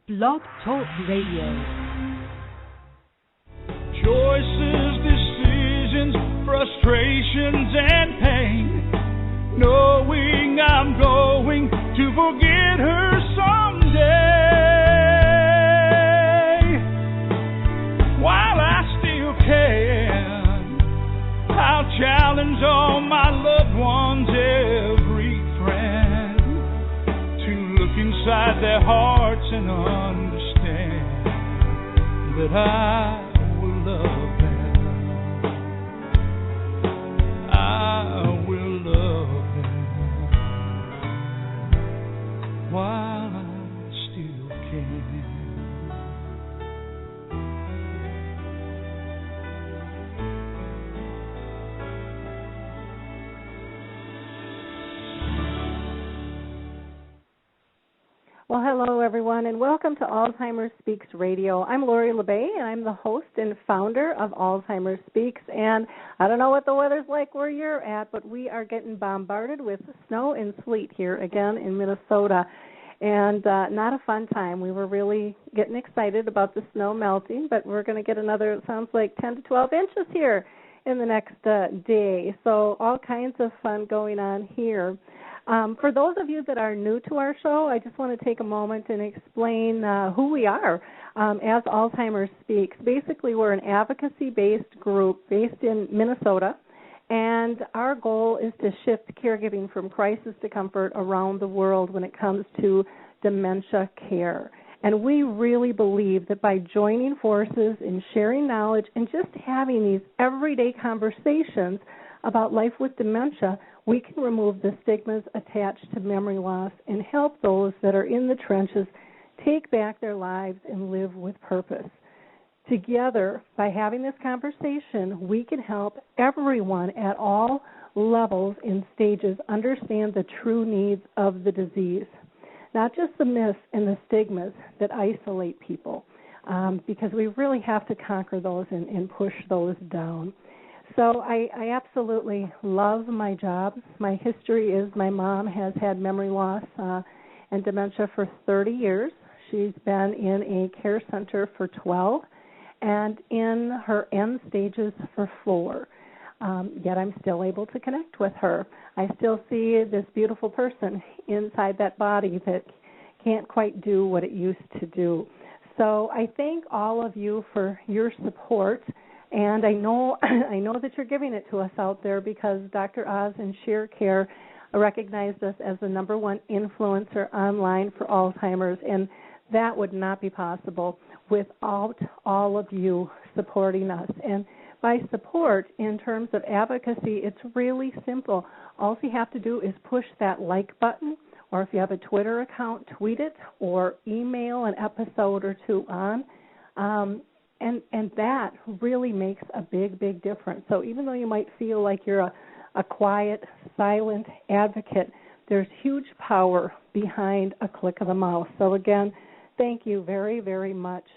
Blog Talk Radio. Choices, decisions, frustrations, and pain. Knowing I'm going to forget her someday. While I still can, I'll challenge all my loved ones, every friend, to look inside their hearts and understand that I will love them. I will love them while I still can. Well, hello, everyone, and welcome to Alzheimer Speaks Radio. I'm Lori LeBay, and I'm the host and founder of Alzheimer Speaks. And I don't know what the weather's like where you're at, but we are getting bombarded with snow and sleet here again in Minnesota. And not a fun time. We were really getting excited about the snow melting, but we're going to get another, it sounds like, 10 to 12 inches here in the next day. So all kinds of fun going on here. For those of you that are new to our show, I just want to take a moment and explain who we are as Alzheimer's Speaks. Basically, we're an advocacy-based group based in Minnesota, and our goal is to shift caregiving from crisis to comfort around the world when it comes to dementia care. And we really believe that by joining forces and sharing knowledge and just having these everyday conversations about life with dementia, we can remove the stigmas attached to memory loss and help those that are in the trenches take back their lives and live with purpose. Together, by having this conversation, we can help everyone at all levels and stages understand the true needs of the disease, not just the myths and the stigmas that isolate people, because we really have to conquer those and push those down. So I absolutely love my job. My history is my mom has had memory loss and dementia for 30 years. She's been in a care center for 12 and in her end stages for 4. Yet I'm still able to connect with her. I still see this beautiful person inside that body that can't quite do what it used to do. So I thank all of you for your support. And I know that you're giving it to us out there because Dr. Oz and Share Care recognized us as the #1 influencer online for Alzheimer's, and that would not be possible without all of you supporting us. And by support, in terms of advocacy, it's really simple. All you have to do is push that like button, or if you have a Twitter account, tweet it, or email an episode or two on. And that really makes a big, big difference. So even though you might feel like you're a quiet, silent advocate, there's huge power behind a click of a mouse. So again, thank you very, very much.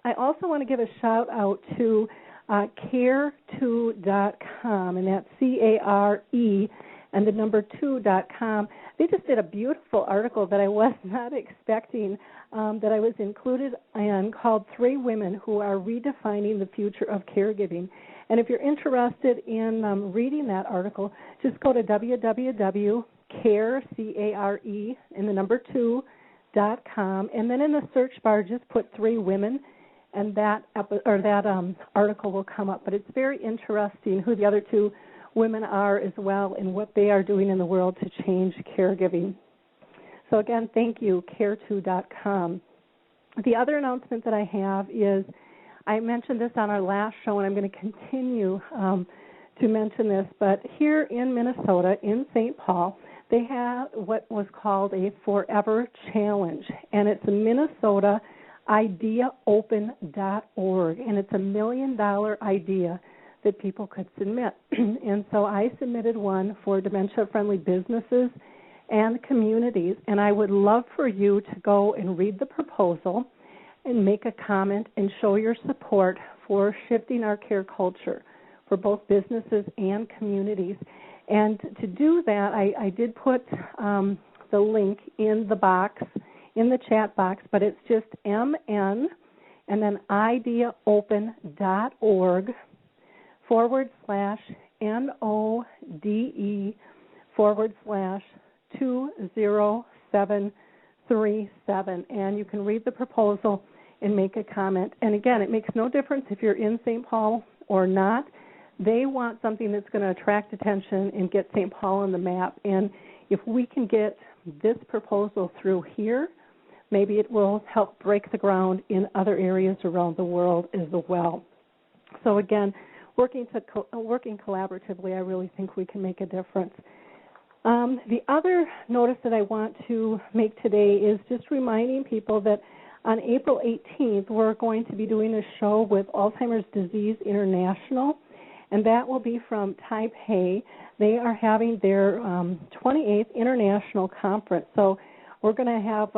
I also want to give a shout-out to care2.com, and that's C-A-R-E and the number 2.com. They just did a beautiful article that I was not expecting that I was included in called 3 Women Who Are Redefining the Future of Caregiving. And if you're interested in reading that article, just go to www.care, and the number 2.com, and then in the search bar just put 3 Women, and that article will come up. But it's very interesting who the other 2 women are as well and what they are doing in the world to change caregiving. So again, thank you, care2.com. The other announcement that I have is I mentioned this on our last show, and I'm going to continue to mention this, but here in Minnesota, in St. Paul, they have what was called a Forever Challenge, and it's a Minnesota IdeaOpen.org, and it's $1 million idea that people could submit. And so I submitted one for dementia-friendly businesses and communities, and I would love for you to go and read the proposal and make a comment and show your support for shifting our care culture for both businesses and communities. And to do that, I did put the link in the box in the chat box, but it's just MN and then ideaopen.org/NODE/20737. And you can read the proposal and make a comment. And again, it makes no difference if you're in St. Paul or not. They want something that's going to attract attention and get St. Paul on the map. And if we can get this proposal through here, maybe it will help break the ground in other areas around the world as well. So again, working collaboratively, I really think we can make a difference. The other notice that I want to make today is just reminding people that on April 18th, we're going to be doing a show with Alzheimer's Disease International, and that will be from Taipei. They are having their 28th International Conference. So we're going to have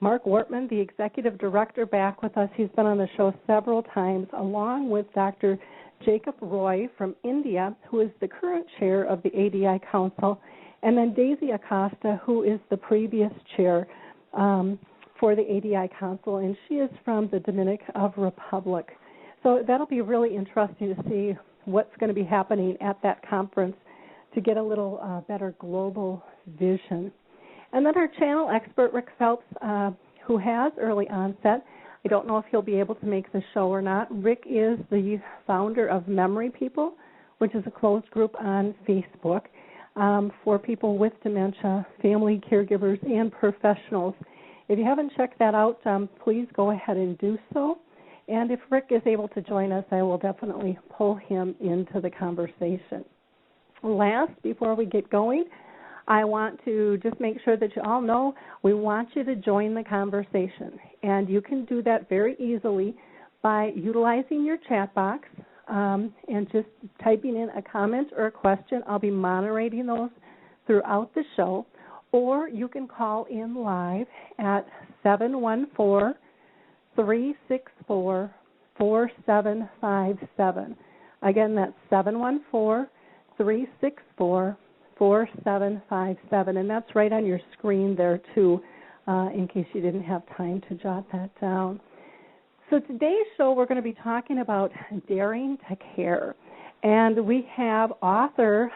Mark Wortman, the Executive Director, back with us. He's been on the show several times, along with Dr. Jacob Roy from India, who is the current chair of the ADI Council, and then Daisy Acosta, who is the previous chair for the ADI Council, and she is from the Dominican Republic. So that'll be really interesting to see what's going to be happening at that conference to get a little better global vision. And then our channel expert, Rick Phelps, who has early onset. I don't know if he'll be able to make the show or not. Rick is the founder of Memory People, which is a closed group on Facebook for people with dementia, family caregivers, and professionals. If you haven't checked that out, please go ahead and do so. And if Rick is able to join us, I will definitely pull him into the conversation. Last, before we get going, I want to just make sure that you all know we want you to join the conversation. And you can do that very easily by utilizing your chat box and just typing in a comment or a question. I'll be moderating those throughout the show. Or you can call in live at 714-364-4757. Again, that's 714-364-4757. And that's right on your screen there, too, in case you didn't have time to jot that down. So today's show, we're going to be talking about daring to care. And we have author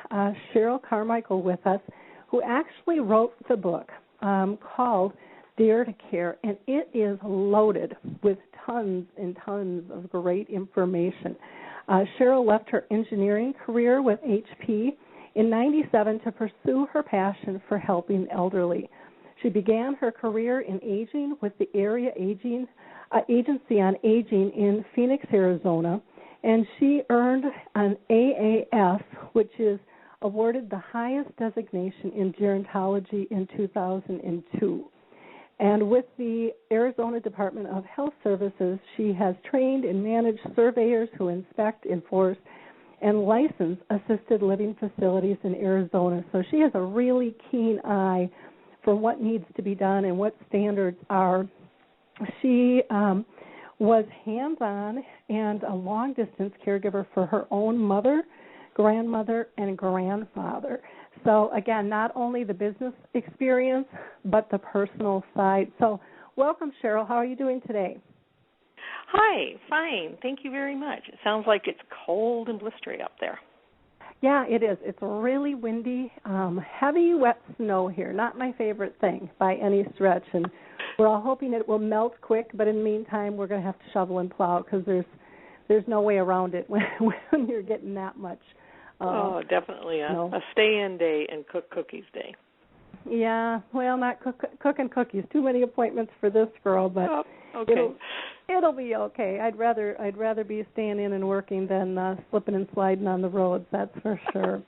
Cheryl Carmichael with us, who actually wrote the book called Dare to Care, and it is loaded with tons and tons of great information. Cheryl left her engineering career with HP in '97 to pursue her passion for helping elderly. She began her career in aging with the Area Agency on Aging in Phoenix, Arizona, and she earned an AAS, which is awarded the highest designation in gerontology in 2002. And with the Arizona Department of Health Services, she has trained and managed surveyors who inspect, enforce, and license assisted living facilities in Arizona. So she has a really keen eye for what needs to be done and what standards are. She was hands-on and a long-distance caregiver for her own mother, grandmother, and grandfather. So, again, not only the business experience, but the personal side. So, welcome, Cheryl. How are you doing today? Hi, fine. Thank you very much. It sounds like it's cold and blistery up there. Yeah, it is. It's really windy, heavy, wet snow here. Not my favorite thing by any stretch. And we're all hoping it will melt quick, but in the meantime, we're going to have to shovel and plow because there's no way around it when you're getting that much. Definitely a stay-in day and cook cookies day. Yeah, well, not cooking cookies. Too many appointments for this girl, but okay. It'll be okay. I'd rather be staying in and working than slipping and sliding on the roads. That's for sure.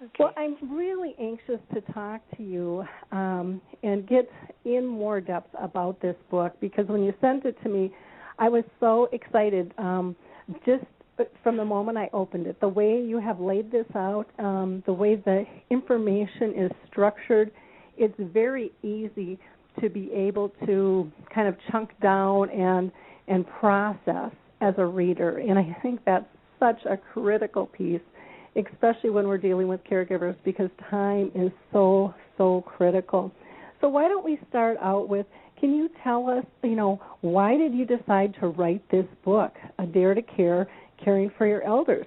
Okay. Well, I'm really anxious to talk to you and get in more depth about this book because when you sent it to me, I was so excited just from the moment I opened it. The way you have laid this out, the way the information is structured, it's very easy to be able to kind of chunk down and process as a reader. And I think that's such a critical piece, especially when we're dealing with caregivers because time is so, so critical. So why don't we start out with can you tell us, why did you decide to write this book, A Dare to Care, Caring for Your Elders?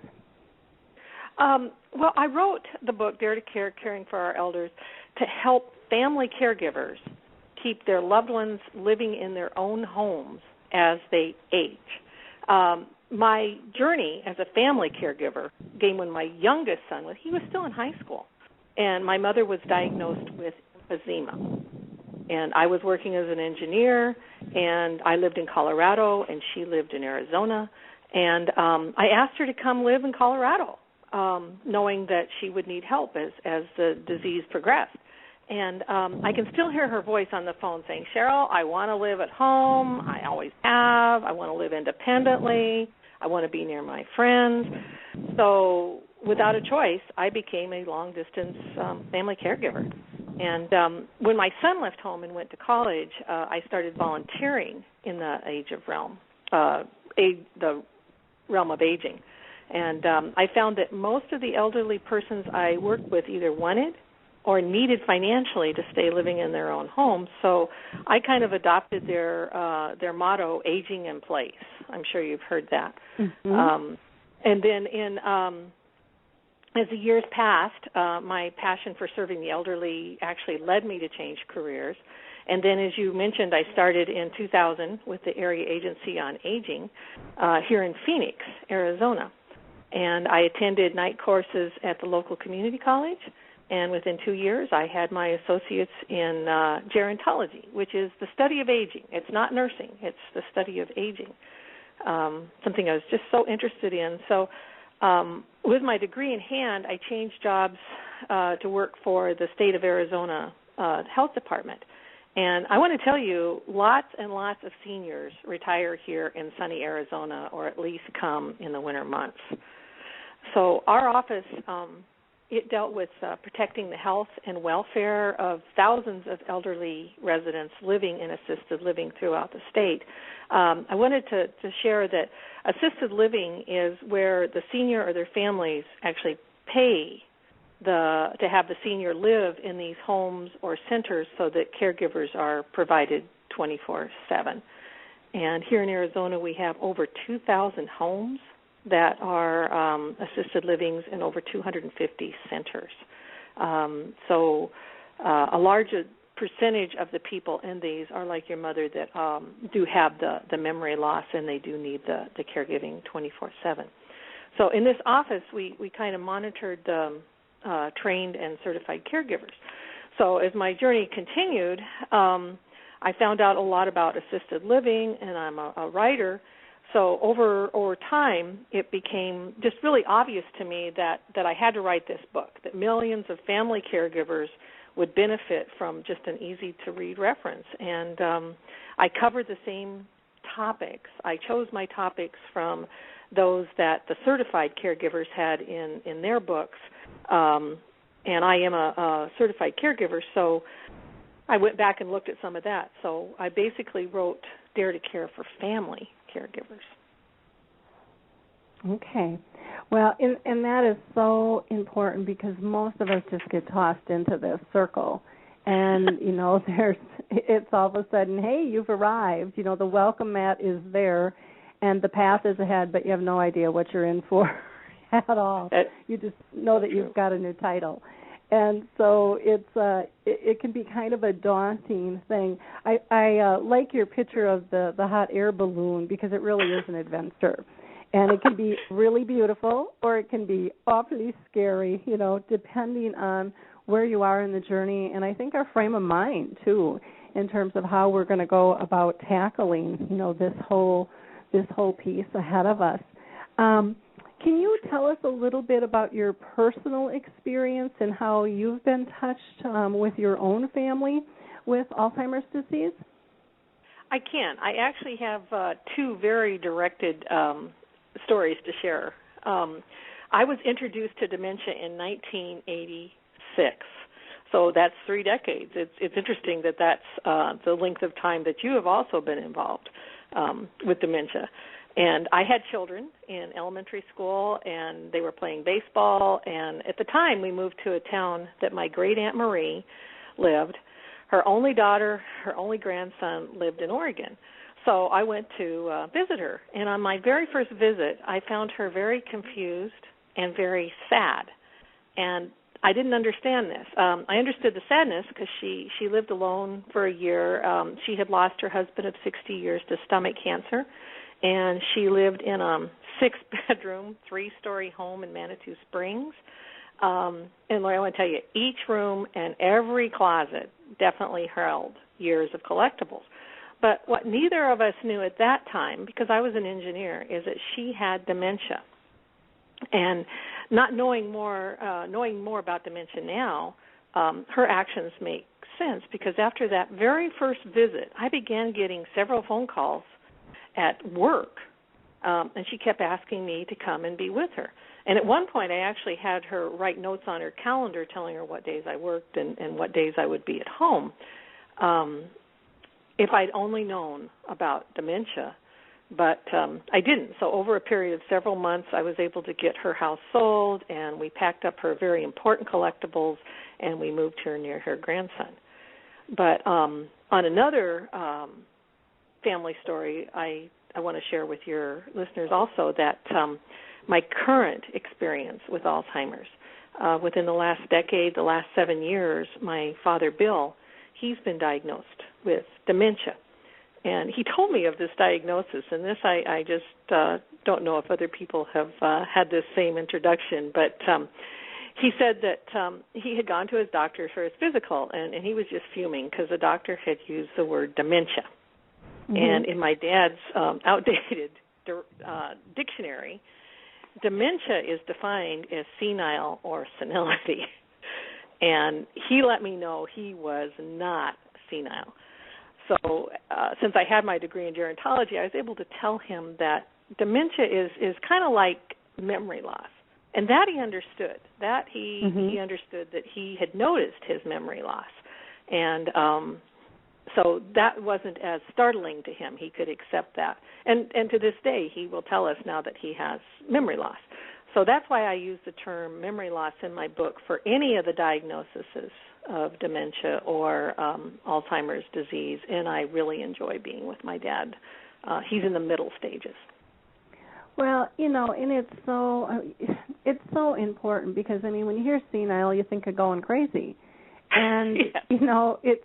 Well, I wrote the book, Dare to Care, Caring for Our Elders, to help family caregivers keep their loved ones living in their own homes as they age. My journey as a family caregiver began when my youngest son was still in high school, and my mother was diagnosed with emphysema. And I was working as an engineer, and I lived in Colorado, and she lived in Arizona. And I asked her to come live in Colorado, knowing that she would need help as the disease progressed. And I can still hear her voice on the phone saying, Cheryl, I want to live at home. I always have. I want to live independently. I want to be near my friends. So without a choice, I became a long-distance family caregiver. And when my son left home and went to college, I started volunteering in the the realm of aging. And I found that most of the elderly persons I worked with either wanted or needed financially to stay living in their own homes. So I kind of adopted their motto, aging in place. I'm sure you've heard that. Mm-hmm. And then as the years passed, my passion for serving the elderly actually led me to change careers. And then, as you mentioned, I started in 2000 with the Area Agency on Aging here in Phoenix, Arizona. And I attended night courses at the local community college. And within 2 years, I had my associates in gerontology, which is the study of aging. It's not nursing. It's the study of aging, something I was just so interested in. So with my degree in hand, I changed jobs to work for the state of Arizona Health Department. And I want to tell you, lots and lots of seniors retire here in sunny Arizona, or at least come in the winter months. So our office it dealt with protecting the health and welfare of thousands of elderly residents living in assisted living throughout the state. I wanted to share that assisted living is where the senior or their families actually pay to have the senior live in these homes or centers so that caregivers are provided 24/7. And here in Arizona, we have over 2,000 homes that are assisted livings in over 250 centers. So a large percentage of the people in these are like your mother that do have the memory loss, and they do need the caregiving 24/7. So in this office, we kind of monitored the trained and certified caregivers. So as my journey continued, I found out a lot about assisted living, and I'm a writer. So over time, it became just really obvious to me that I had to write this book, that millions of family caregivers would benefit from just an easy-to-read reference. And I covered the same topics. I chose my topics from those that the certified caregivers had in their books. And I am a certified caregiver, so I went back and looked at some of that. So I basically wrote Dare to Care for Family Caregivers. Okay. Well, and that is so important because most of us just get tossed into this circle. And, it's all of a sudden, hey, you've arrived. The welcome mat is there and the path is ahead, but you have no idea what you're in for at all. You just know that you've got a new title. And so it can be kind of a daunting thing. I like your picture of the hot air balloon because it really is an adventure. And it can be really beautiful or it can be awfully scary, depending on where you are in the journey. And I think our frame of mind, too, in terms of how we're going to go about tackling, this whole piece ahead of us. Can you tell us a little bit about your personal experience and how you've been touched with your own family with Alzheimer's disease? I can. I actually have two very directed stories to share. I was introduced to dementia in 1986, so that's 3 decades. It's interesting that that's the length of time that you have also been involved with dementia. And I had children in elementary school, and they were playing baseball. And at the time, we moved to a town that my great-aunt Marie lived. her only daughter, her only grandson lived in Oregon. So I went to visit her, and on my very first visit, I found her very confused and very sad, and I didn't understand this. I understood the sadness because she lived alone for a year. She had lost her husband of 60 years to stomach cancer, and she lived in a 6-bedroom, 3-story home in Manitou Springs. And Lori, I want to tell you, each room and every closet definitely held years of collectibles. But what neither of us knew at that time, because I was an engineer, is that she had dementia. And not knowing more about dementia now, her actions make sense, because after that very first visit, I began getting several phone calls at work, and she kept asking me to come and be with her. And at one point, I actually had her write notes on her calendar telling her what days I worked and what days I would be at home. If I'd only known about dementia, but I didn't. So over a period of several months, I was able to get her house sold, and we packed up her very important collectibles, and we moved her near her grandson. But on another family story, I want to share with your listeners also that my current experience with Alzheimer's, within the last decade, the last 7 years, my father, Bill, he's been diagnosed with dementia. And he told me of this diagnosis, and this I just don't know if other people have had this same introduction, but he said that he had gone to his doctor for his physical, and he was just fuming because the doctor had used the word dementia. Mm-hmm. And in my dad's outdated dictionary, dementia is defined as senile or senility. And he let me know he was not senile. So since I had my degree in gerontology, I was able to tell him that dementia is kind of like memory loss. And that he understood. That he understood that he had noticed his memory loss. And so that wasn't as startling to him. He could accept that. And to this day, he will tell us now that he has memory loss. So that's why I use the term memory loss in my book for any of the diagnoses of dementia or Alzheimer's disease, and I really enjoy being with my dad. He's in the middle stages. Well, and it's so important because, I mean, when you hear senile, you think of going crazy. And, yes.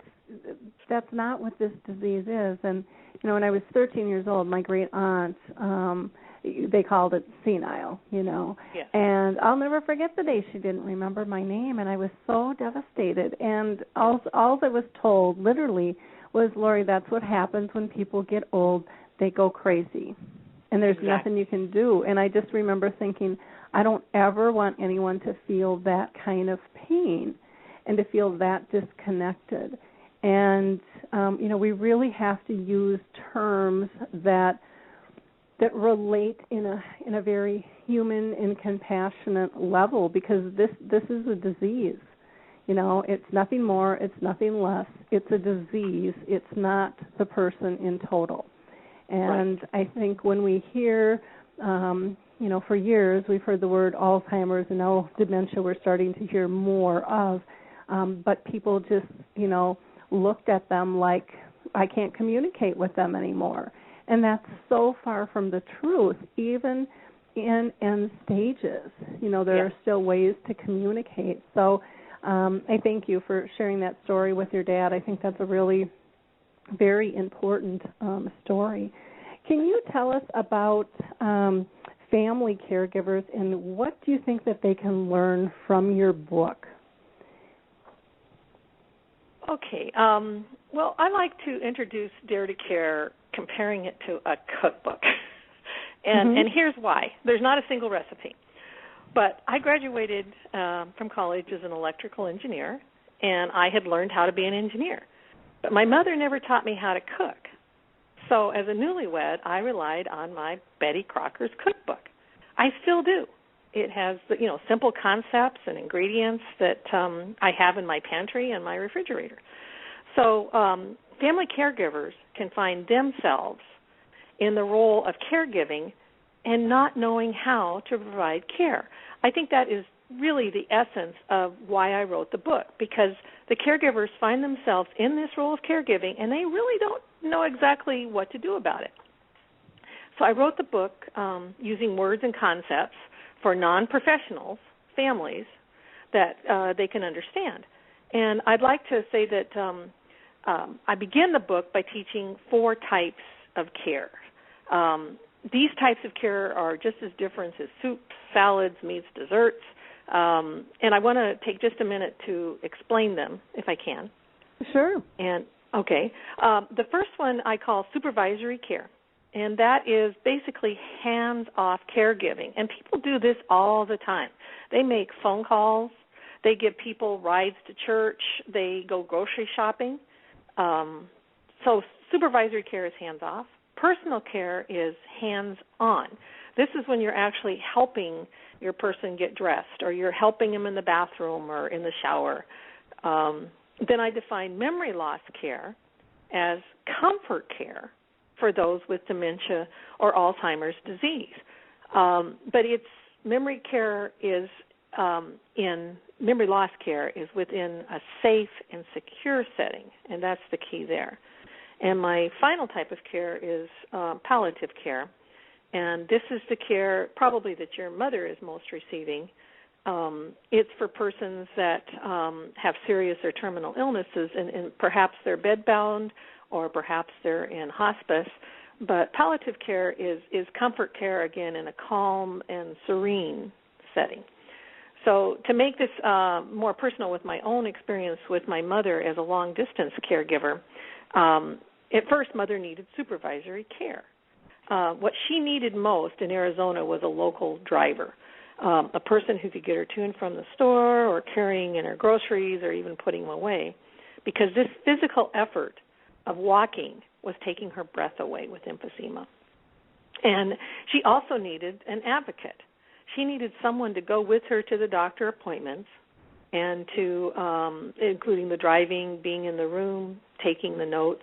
That's not what this disease is. And, when I was 13 years old, my great aunt, they called it senile, Yes. And I'll never forget the day she didn't remember my name, and I was so devastated. And all I was told, literally, was, Lori, that's what happens when people get old. They go crazy, and there's nothing you can do. And I just remember thinking, I don't ever want anyone to feel that kind of pain and to feel that disconnected. And, we really have to use terms that relate in a very human and compassionate level, because this is a disease. It's nothing more, it's nothing less. It's a disease. It's not the person in total. And right. I think when we hear, for years we've heard the word Alzheimer's, and now dementia we're starting to hear more of, but people just, looked at them like, I can't communicate with them anymore. And that's so far from the truth. Even in end stages, there are still ways to communicate. So I thank you for sharing that story with your dad. I think that's a really very important story. Can you tell us about family caregivers and what do you think that they can learn from your book? Okay. Well, I like to introduce Dare to Care comparing it to a cookbook. And here's why. There's not a single recipe. But I graduated from college as an electrical engineer, and I had learned how to be an engineer. But my mother never taught me how to cook. So as a newlywed, I relied on my Betty Crocker's cookbook. I still do. It has, simple concepts and ingredients that I have in my pantry and my refrigerator. So family caregivers can find themselves in the role of caregiving and not knowing how to provide care. I think that is really the essence of why I wrote the book, because the caregivers find themselves in this role of caregiving, and they really don't know exactly what to do about it. So I wrote the book using words and concepts for non-professionals, families, that they can understand. And I'd like to say that I begin the book by teaching 4 types of care. These types of care are just as different as soups, salads, meats, desserts, and I want to take just a minute to explain them, if I can. Sure. And okay, the first one I call supervisory care, and that is basically hands-off caregiving. And people do this all the time. They make phone calls. They give people rides to church. They go grocery shopping. So supervisory care is hands-off. Personal care is hands-on. This is when you're actually helping your person get dressed, or you're helping them in the bathroom or in the shower. Then I define memory loss care as comfort care for those with dementia or Alzheimer's disease. But memory care is memory loss care is within a safe and secure setting, and that's the key there. And my final type of care is palliative care, and this is the care probably that your mother is most receiving. It's for persons that have serious or terminal illnesses, and perhaps they're bedbound or perhaps they're in hospice. But palliative care is comfort care, again, in a calm and serene setting. So to make this more personal with my own experience with my mother as a long-distance caregiver, at first, Mother needed supervisory care. What she needed most in Arizona was a local driver, a person who could get her to and from the store or carrying in her groceries or even putting them away, because this physical effort of walking was taking her breath away with emphysema. And she also needed an advocate. She needed someone to go with her to the doctor appointments and to, including the driving, being in the room, taking the notes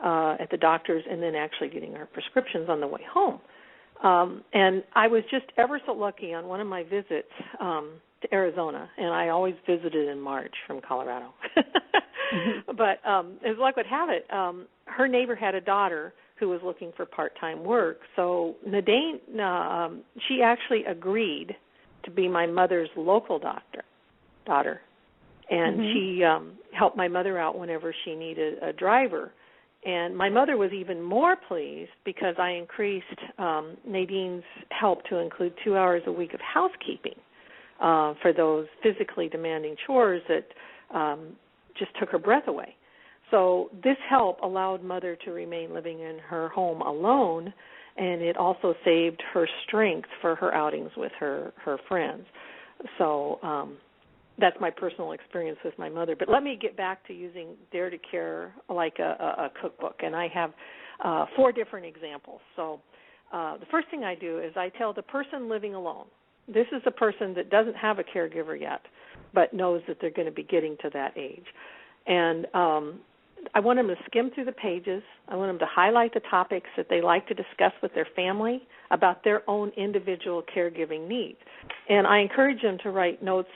at the doctor's, and then actually getting her prescriptions on the way home. And I was just ever so lucky on one of my visits to Arizona, and I always visited in March from Colorado. But as luck would have it, her neighbor had a daughter who was looking for part-time work. So Nadine, she actually agreed to be my mother's local daughter, and she helped my mother out whenever she needed a driver. And my mother was even more pleased because I increased Nadine's help to include 2 hours a week of housekeeping for those physically demanding chores that just took her breath away. So this help allowed Mother to remain living in her home alone, and it also saved her strength for her outings with her friends. So that's my personal experience with my mother. But let me get back to using Dare to Care like a cookbook, and I have 4 different examples. So the first thing I do is I tell the person living alone, this is a person that doesn't have a caregiver yet, but knows that they're going to be getting to that age. And I want them to skim through the pages. I want them to highlight the topics that they like to discuss with their family about their own individual caregiving needs. And I encourage them to write notes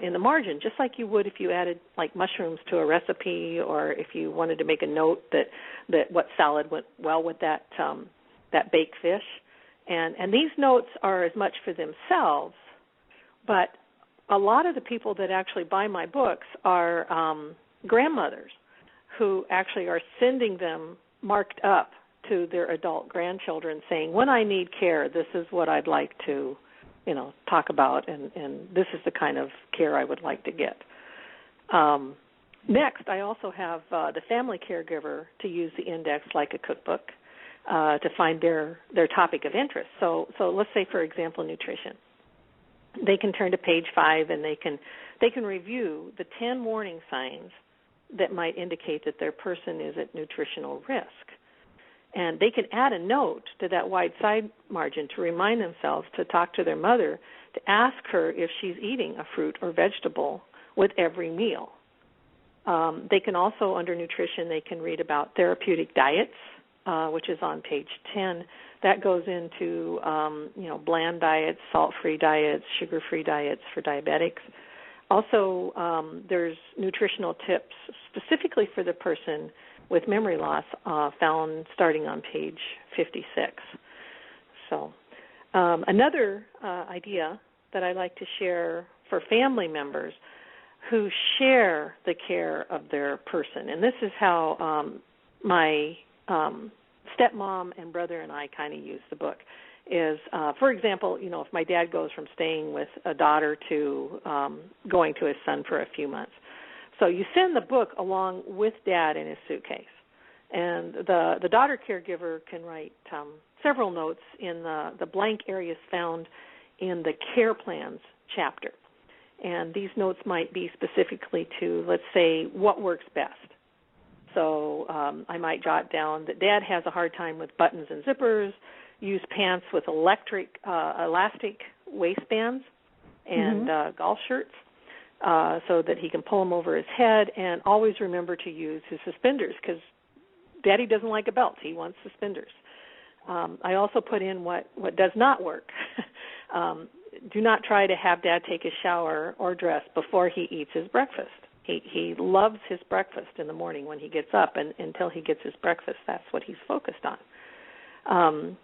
in the margin, just like you would if you added like mushrooms to a recipe, or if you wanted to make a note that what salad went well with that baked fish. And these notes are as much for themselves, but a lot of the people that actually buy my books are grandmothers who actually are sending them marked up to their adult grandchildren saying, when I need care, this is what I'd like to, talk about, and this is the kind of care I would like to get. Next, I also have the family caregiver to use the index like a cookbook to find their topic of interest. So let's say, for example, nutrition. They can turn to page 5 and they can review the 10 warning signs that might indicate that their person is at nutritional risk. And they can add a note to that wide side margin to remind themselves to talk to their mother to ask her if she's eating a fruit or vegetable with every meal. They can also, under nutrition, they can read about therapeutic diets, which is on page 10. That goes into, bland diets, salt-free diets, sugar-free diets for diabetics. Also, there's nutritional tips specifically for the person with memory loss found starting on page 56. So another idea that I like to share for family members who share the care of their person, and this is how my stepmom and brother and I kind of use the book, is, for example, if my dad goes from staying with a daughter to going to his son for a few months. So you send the book along with Dad in his suitcase. And the daughter caregiver can write several notes in the blank areas found in the care plans chapter. And these notes might be specifically to, let's say, what works best. So I might jot down that Dad has a hard time with buttons and zippers, use pants with elastic waistbands and golf shirts so that he can pull them over his head, and always remember to use his suspenders because Daddy doesn't like a belt. He wants suspenders. I also put in what does not work. Do not try to have Dad take a shower or dress before he eats his breakfast. He loves his breakfast in the morning when he gets up, and until he gets his breakfast, that's what he's focused on.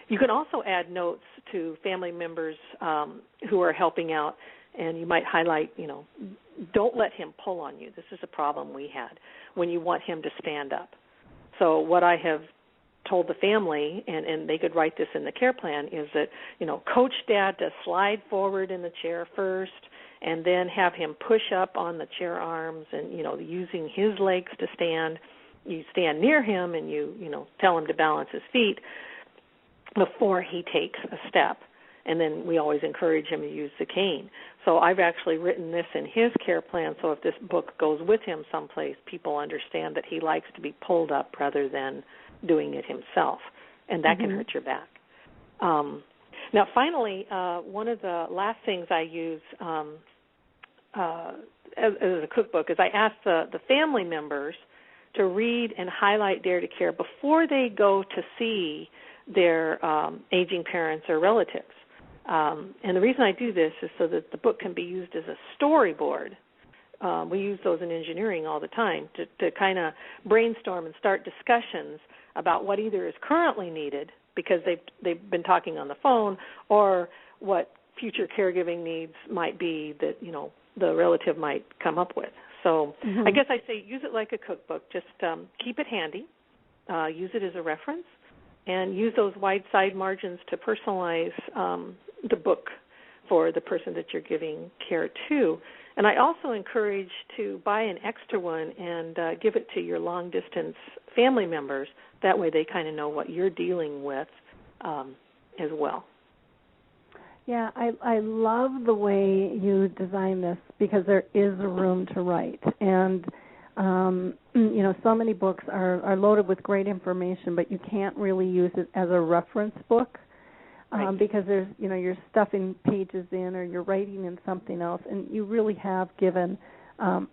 You can also add notes to family members who are helping out, and you might highlight, don't let him pull on you. This is a problem we had when you want him to stand up. So what I have told the family, and they could write this in the care plan, is that, coach Dad to slide forward in the chair first, and then have him push up on the chair arms and, using his legs to stand. You stand near him and you tell him to balance his feet before he takes a step. And then we always encourage him to use the cane. So I've actually written this in his care plan, so if this book goes with him someplace, people understand that he likes to be pulled up rather than doing it himself, and that can hurt your back. Now, finally, one of the last things I use as a cookbook is I ask the family members to read and highlight Dare to Care before they go to see their aging parents or relatives. And the reason I do this is so that the book can be used as a storyboard. We use those in engineering all the time to kind of brainstorm and start discussions about what either is currently needed because they've been talking on the phone, or what future caregiving needs might be that, the relative might come up with. So I guess I say use it like a cookbook. Just keep it handy, use it as a reference, and use those wide side margins to personalize the book for the person that you're giving care to. And I also encourage to buy an extra one and give it to your long-distance family members. That way they kind of know what you're dealing with as well. Yeah, I love the way you design this because there is room to write. And, so many books are loaded with great information, but you can't really use it as a reference book. Because there's, you're stuffing pages in or you're writing in something else, and you really have given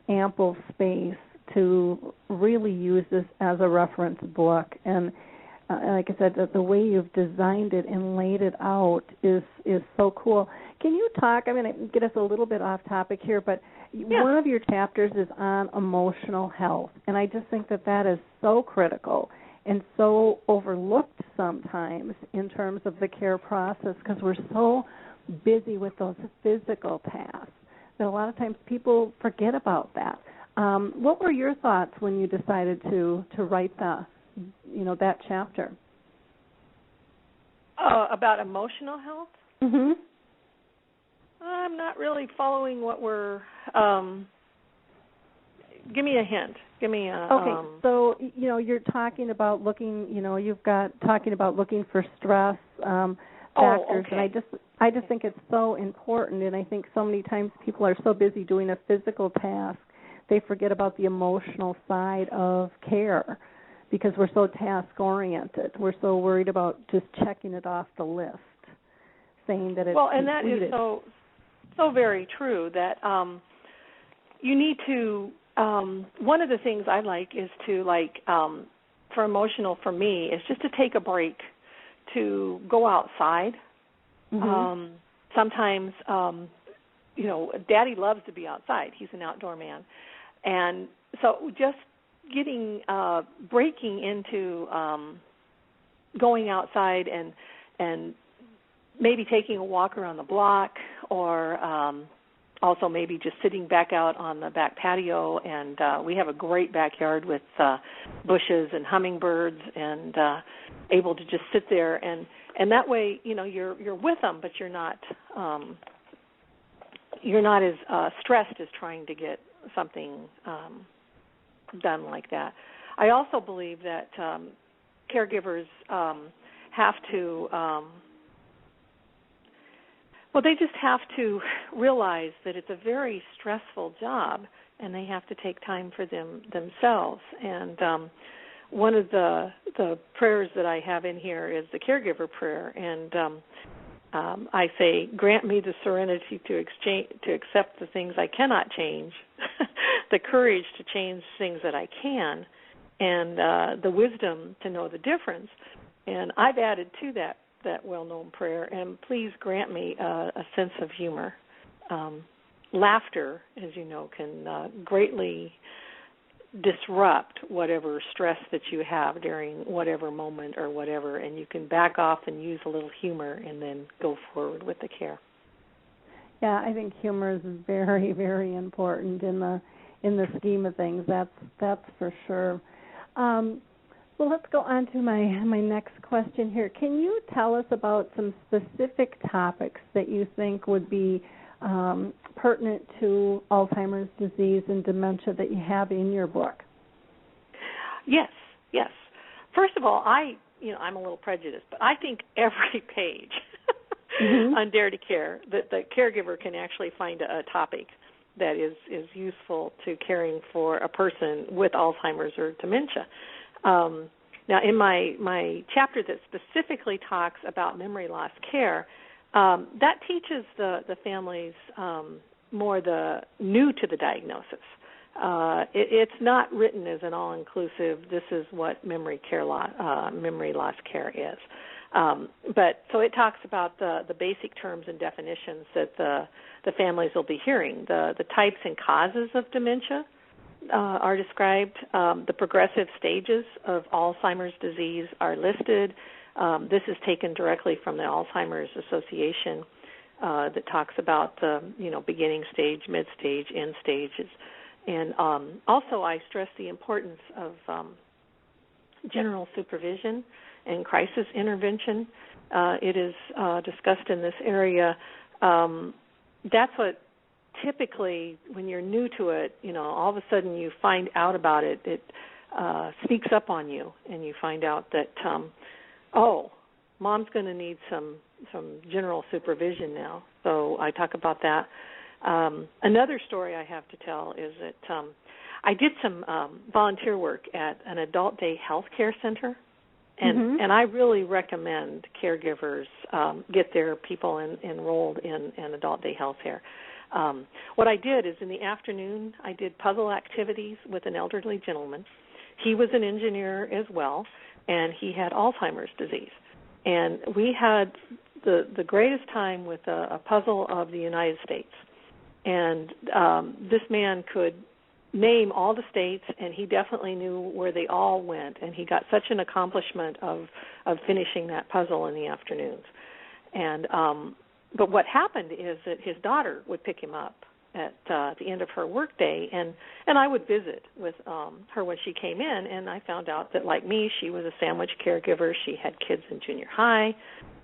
ample space to really use this as a reference book. And like I said, the way you've designed it and laid it out is so cool. Can you talk, I'm going to get us a little bit off topic here, but one of your chapters is on emotional health, and I just think that is so critical and so overlooked sometimes in terms of the care process because we're so busy with those physical tasks that a lot of times people forget about that. What were your thoughts when you decided to write that chapter? About emotional health? Mm-hmm. I'm not really following what we're give me a hint. Give me a... Okay, so, you're talking about looking, you've got talking about looking for stress factors, and I just think it's so important, and I think so many times people are so busy doing a physical task, they forget about the emotional side of care because we're so task-oriented. We're so worried about just checking it off the list, saying that it's and completed. That is so very true that you need to... one of the things I like is to for emotional for me is just to take a break, to go outside. Mm-hmm. Sometimes, Daddy loves to be outside. He's an outdoor man. And so just breaking into going outside and maybe taking a walk around the block, or also maybe just sitting back out on the back patio. And we have a great backyard with bushes and hummingbirds, and able to just sit there. And that way, you're with them, but you're not as stressed as trying to get something done like that. I also believe that caregivers have to, they just have to realize that it's a very stressful job, and they have to take time for themselves. And one of the prayers that I have in here is the caregiver prayer, and I say, grant me the serenity to accept the things I cannot change, the courage to change things that I can, and the wisdom to know the difference. And I've added to that well-known prayer, and please grant me a sense of humor. Laughter, as you know, can greatly disrupt whatever stress that you have during whatever moment or whatever, and you can back off and use a little humor and then go forward with the care. Yeah, I think humor is very, very important in the scheme of things. That's for sure. Well, let's go on to my next question here. Can you tell us about some specific topics that you think would be pertinent to Alzheimer's disease and dementia that you have in your book? Yes. First of all, I'm a little prejudiced, but I think every page on Dare to Care, that the caregiver can actually find a topic that is useful to caring for a person with Alzheimer's or dementia. Now, in my chapter that specifically talks about memory loss care, that teaches the families more the new to the diagnosis. It's not written as an all-inclusive, this is what memory loss care is. But so it talks about the basic terms and definitions that the families will be hearing. The types and causes of dementia are described. The progressive stages of Alzheimer's disease are listed. This is taken directly from the Alzheimer's Association that talks about the beginning stage, mid stage, end stages. And also I stress the importance of general supervision and crisis intervention. It is discussed in this area. That's what typically, when you're new to it, all of a sudden you find out about it. It sneaks up on you, and you find out that, mom's going to need some general supervision now. So I talk about that. Another story I have to tell is that I did some volunteer work at an adult day health care center, and I really recommend caregivers get their people enrolled in adult day health care. What I did is in the afternoon I did puzzle activities with an elderly gentleman. He was an engineer as well, and he had Alzheimer's disease. And we had the greatest time with a puzzle of the United States. And this man could name all the states, and he definitely knew where they all went. And he got such an accomplishment of finishing that puzzle in the afternoons. And but what happened is that his daughter would pick him up at the end of her workday, and I would visit with her when she came in, and I found out that, like me, she was a sandwich caregiver. She had kids in junior high,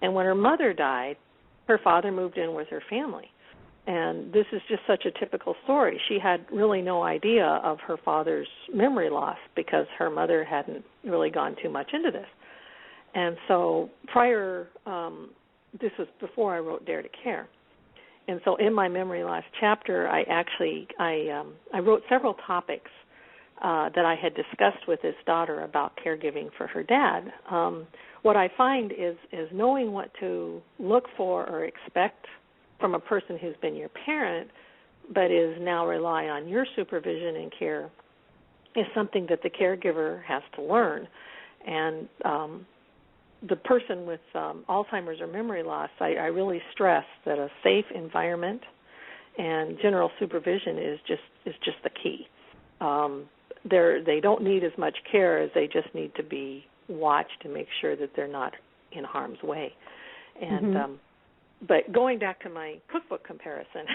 and when her mother died, her father moved in with her family. And this is just such a typical story. She had really no idea of her father's memory loss because her mother hadn't really gone too much into this. And so this was before I wrote Dare to Care. And so in my memory loss chapter, I wrote several topics that I had discussed with his daughter about caregiving for her dad. What I find is knowing what to look for or expect from a person who's been your parent but is now relying on your supervision and care is something that the caregiver has to learn. And the person with Alzheimer's or memory loss, I really stress that a safe environment and general supervision is just the key. They don't need as much care as they just need to be watched and make sure that they're not in harm's way. And but going back to my cookbook comparison,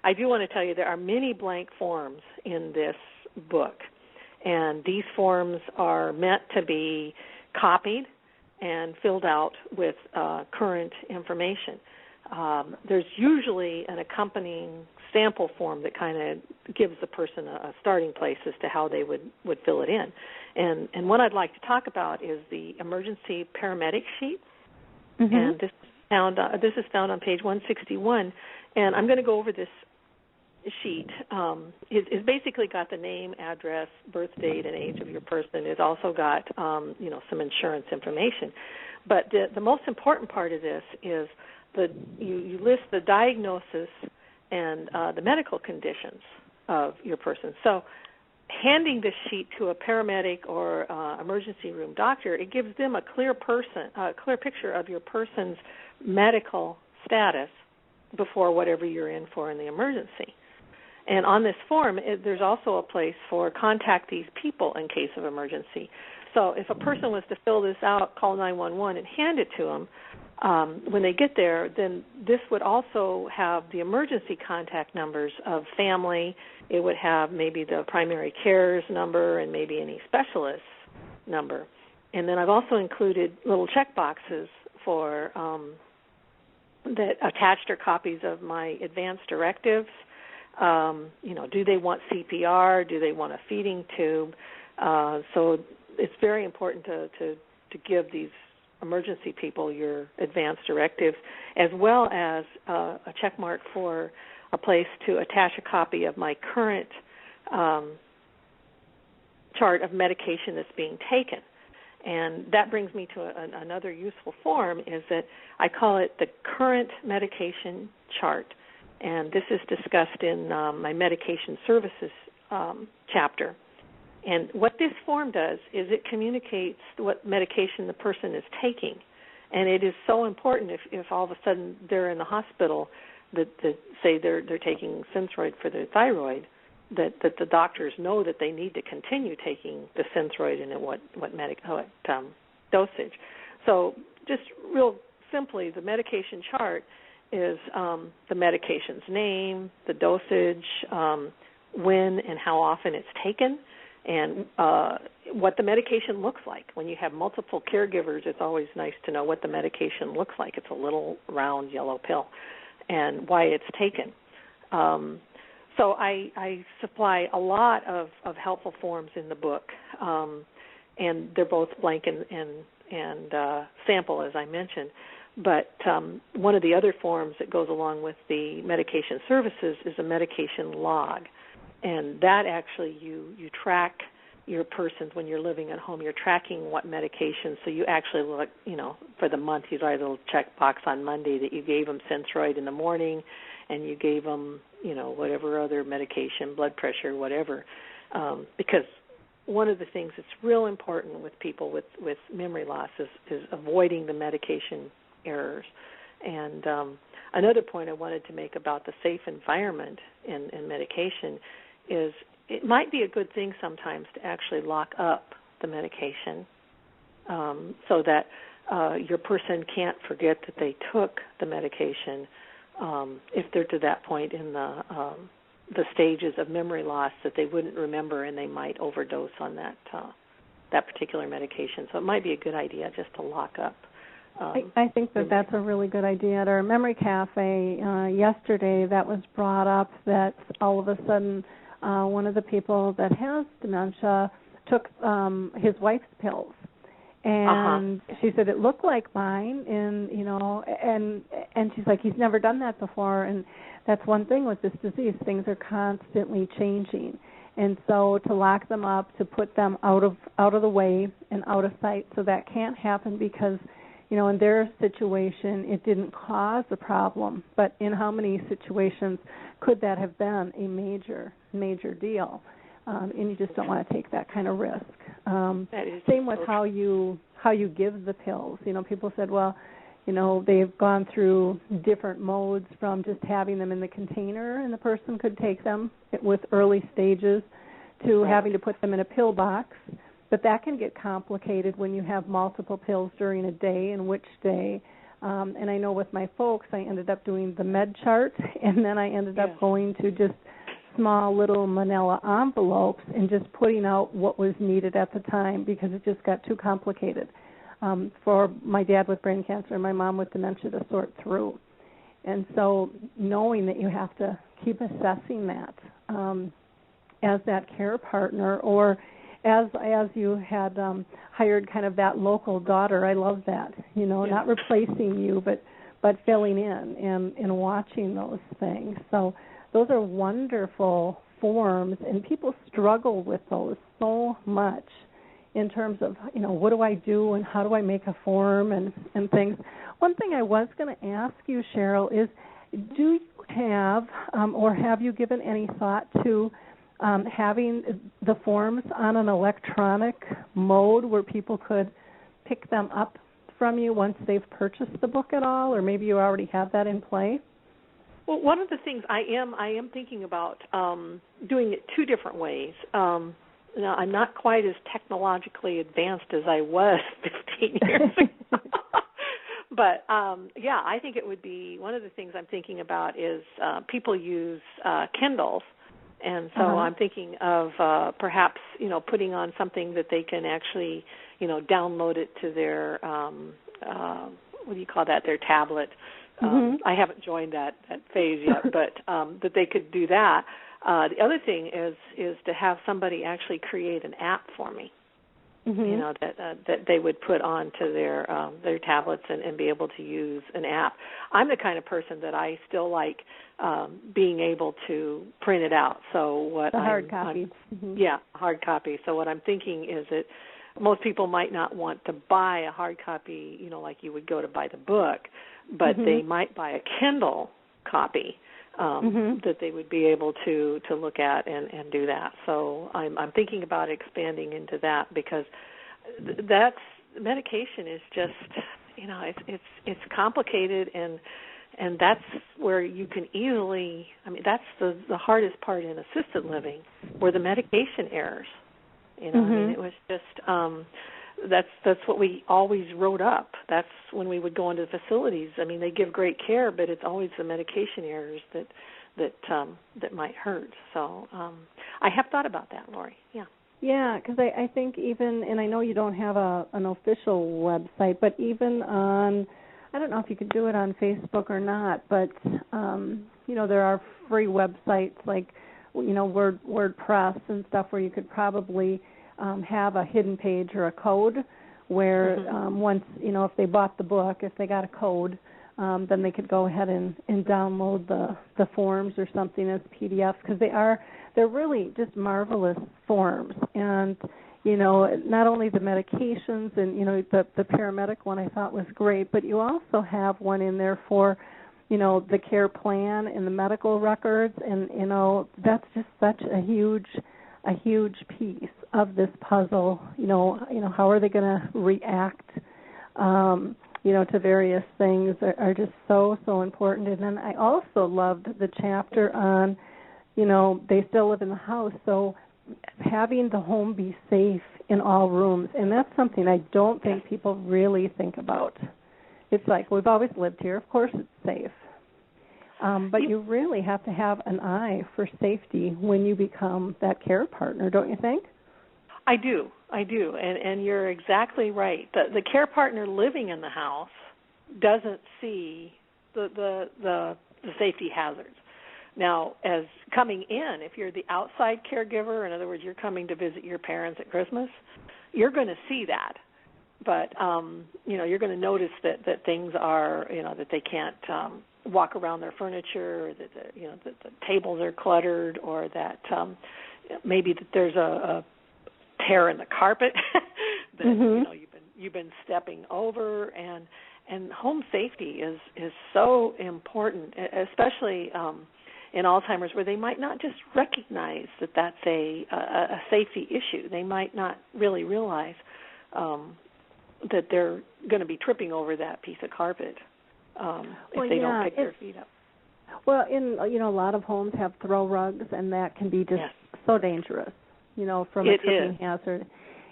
I do want to tell you there are many blank forms in this book, and these forms are meant to be copied and filled out with current information. There's usually an accompanying sample form that kind of gives the person a starting place as to how they would fill it in. And what I'd like to talk about is the emergency paramedic sheet. And this is found on page 161. And I'm going to go over this sheet. It's basically got the name, address, birth date, and age of your person. It's also got some insurance information. But the most important part of this is you list the diagnosis and the medical conditions of your person. So handing this sheet to a paramedic or emergency room doctor, it gives them a clear picture of your person's medical status before whatever you're in for in the emergency. And on this form, there's also a place for contact these people in case of emergency. So if a person was to fill this out, call 911 and hand it to them, when they get there, then this would also have the emergency contact numbers of family. It would have maybe the primary care's number and maybe any specialist number. And then I've also included little check boxes for that attached are copies of my advanced directives. Do they want CPR? Do they want a feeding tube? So it's very important to give these emergency people your advanced directives, as well as a check mark for a place to attach a copy of my current chart of medication that's being taken. And that brings me to another useful form, is that I call it the current medication chart. And this is discussed in my medication services chapter. And what this form does is it communicates what medication the person is taking. And it is so important if all of a sudden they're in the hospital, that say they're taking Synthroid for their thyroid, that the doctors know that they need to continue taking the Synthroid and at what dosage. So just real simply, the medication chart is the medication's name, the dosage, when and how often it's taken, and what the medication looks like. When you have multiple caregivers, it's always nice to know what the medication looks like. It's a little round yellow pill, and why it's taken. So I supply a lot of helpful forms in the book, and they're both blank and sample, as I mentioned. But one of the other forms that goes along with the medication services is a medication log. And that actually you track your persons when you're living at home. You're tracking what medication. So you actually look, for the month, you write a little check box on Monday that you gave them Synthroid in the morning, and you gave them, whatever other medication, blood pressure, whatever. Because one of the things that's real important with people with memory loss is avoiding the medication errors. And another point I wanted to make about the safe environment in medication is it might be a good thing sometimes to actually lock up the medication so that your person can't forget that they took the medication if they're to that point in the stages of memory loss that they wouldn't remember and they might overdose on that particular medication. So it might be a good idea just to lock up. I think that's a really good idea. At our memory cafe yesterday, that was brought up that all of a sudden one of the people that has dementia took his wife's pills. And she said it looked like mine, and and she's like, he's never done that before. And that's one thing with this disease; things are constantly changing. And so to lock them up, to put them out of the way and out of sight, so that can't happen because, in their situation, it didn't cause a problem. But in how many situations could that have been a major deal? and you just don't want to take that kind of risk. That is Same with so how you give the pills. People said, well, they've gone through different modes from just having them in the container and the person could take them with early stages to having to put them in a pill box. But that can get complicated when you have multiple pills during a day and which day. And I know with my folks, I ended up doing the med chart, and then I ended up going to just small little manila envelopes and just putting out what was needed at the time because it just got too complicated for my dad with brain cancer and my mom with dementia to sort through. And so knowing that you have to keep assessing that as that care partner, or as you had hired kind of that local daughter, I love that, not replacing you, but filling in and watching those things. So those are wonderful forms, and people struggle with those so much in terms of, what do I do and how do I make a form and things. One thing I was going to ask you, Cheryl, is do you have or have you given any thought to having the forms on an electronic mode where people could pick them up from you once they've purchased the book at all, or maybe you already have that in play? Well, one of the things I am thinking about doing it two different ways. Now, I'm not quite as technologically advanced as I was 15 years ago. But, I think it would be one of the things I'm thinking about is people use Kindles. And so I'm thinking of perhaps, putting on something that they can actually, download it to their, what do you call that, their tablet. I haven't joined that phase yet, but that they could do that. The other thing is to have somebody actually create an app for me, that they would put onto their tablets and be able to use an app. I'm the kind of person that I still like being able to print it out. So what the hard copy. Hard copy. So what I'm thinking is that most people might not want to buy a hard copy, like you would go to buy the book, but they might buy a Kindle copy that they would be able to look at and do that. So I'm thinking about expanding into that because that's medication is just it's complicated and that's where you can easily that's the hardest part in assisted living were the medication errors. It was just that's what we always wrote up. That's when we would go into the facilities. They give great care, but it's always the medication errors that might hurt. So I have thought about that, Lori. Yeah, because I think even, and I know you don't have an official website, but even on, I don't know if you could do it on Facebook or not, but there are free websites like WordPress and stuff where you could probably have a hidden page or a code where once, if they bought the book, if they got a code, then they could go ahead and download the forms or something as PDFs because they're really just marvelous forms. And, not only the medications and, the paramedic one I thought was great, but you also have one in there for the care plan and the medical records, and that's just such a huge piece of this puzzle. How are they going to react? To various things are just so important. And then I also loved the chapter on, they still live in the house, so having the home be safe in all rooms, and that's something I don't think people really think about. It's like, we've always lived here. Of course it's safe. But you really have to have an eye for safety when you become that care partner, don't you think? I do. And you're exactly right. The care partner living in the house doesn't see the safety hazards. Now, as coming in, if you're the outside caregiver, in other words, you're coming to visit your parents at Christmas, you're going to see that. But, you're going to notice that things are, that they can't walk around their furniture, or that the tables are cluttered, or that maybe that there's a tear in the carpet that you've been stepping over, and home safety is so important, especially in Alzheimer's where they might not just recognize that that's a safety issue. They might not really realize that they're going to be tripping over that piece of carpet if they don't pick their feet up. Well, a lot of homes have throw rugs, and that can be just so dangerous, from a tripping hazard.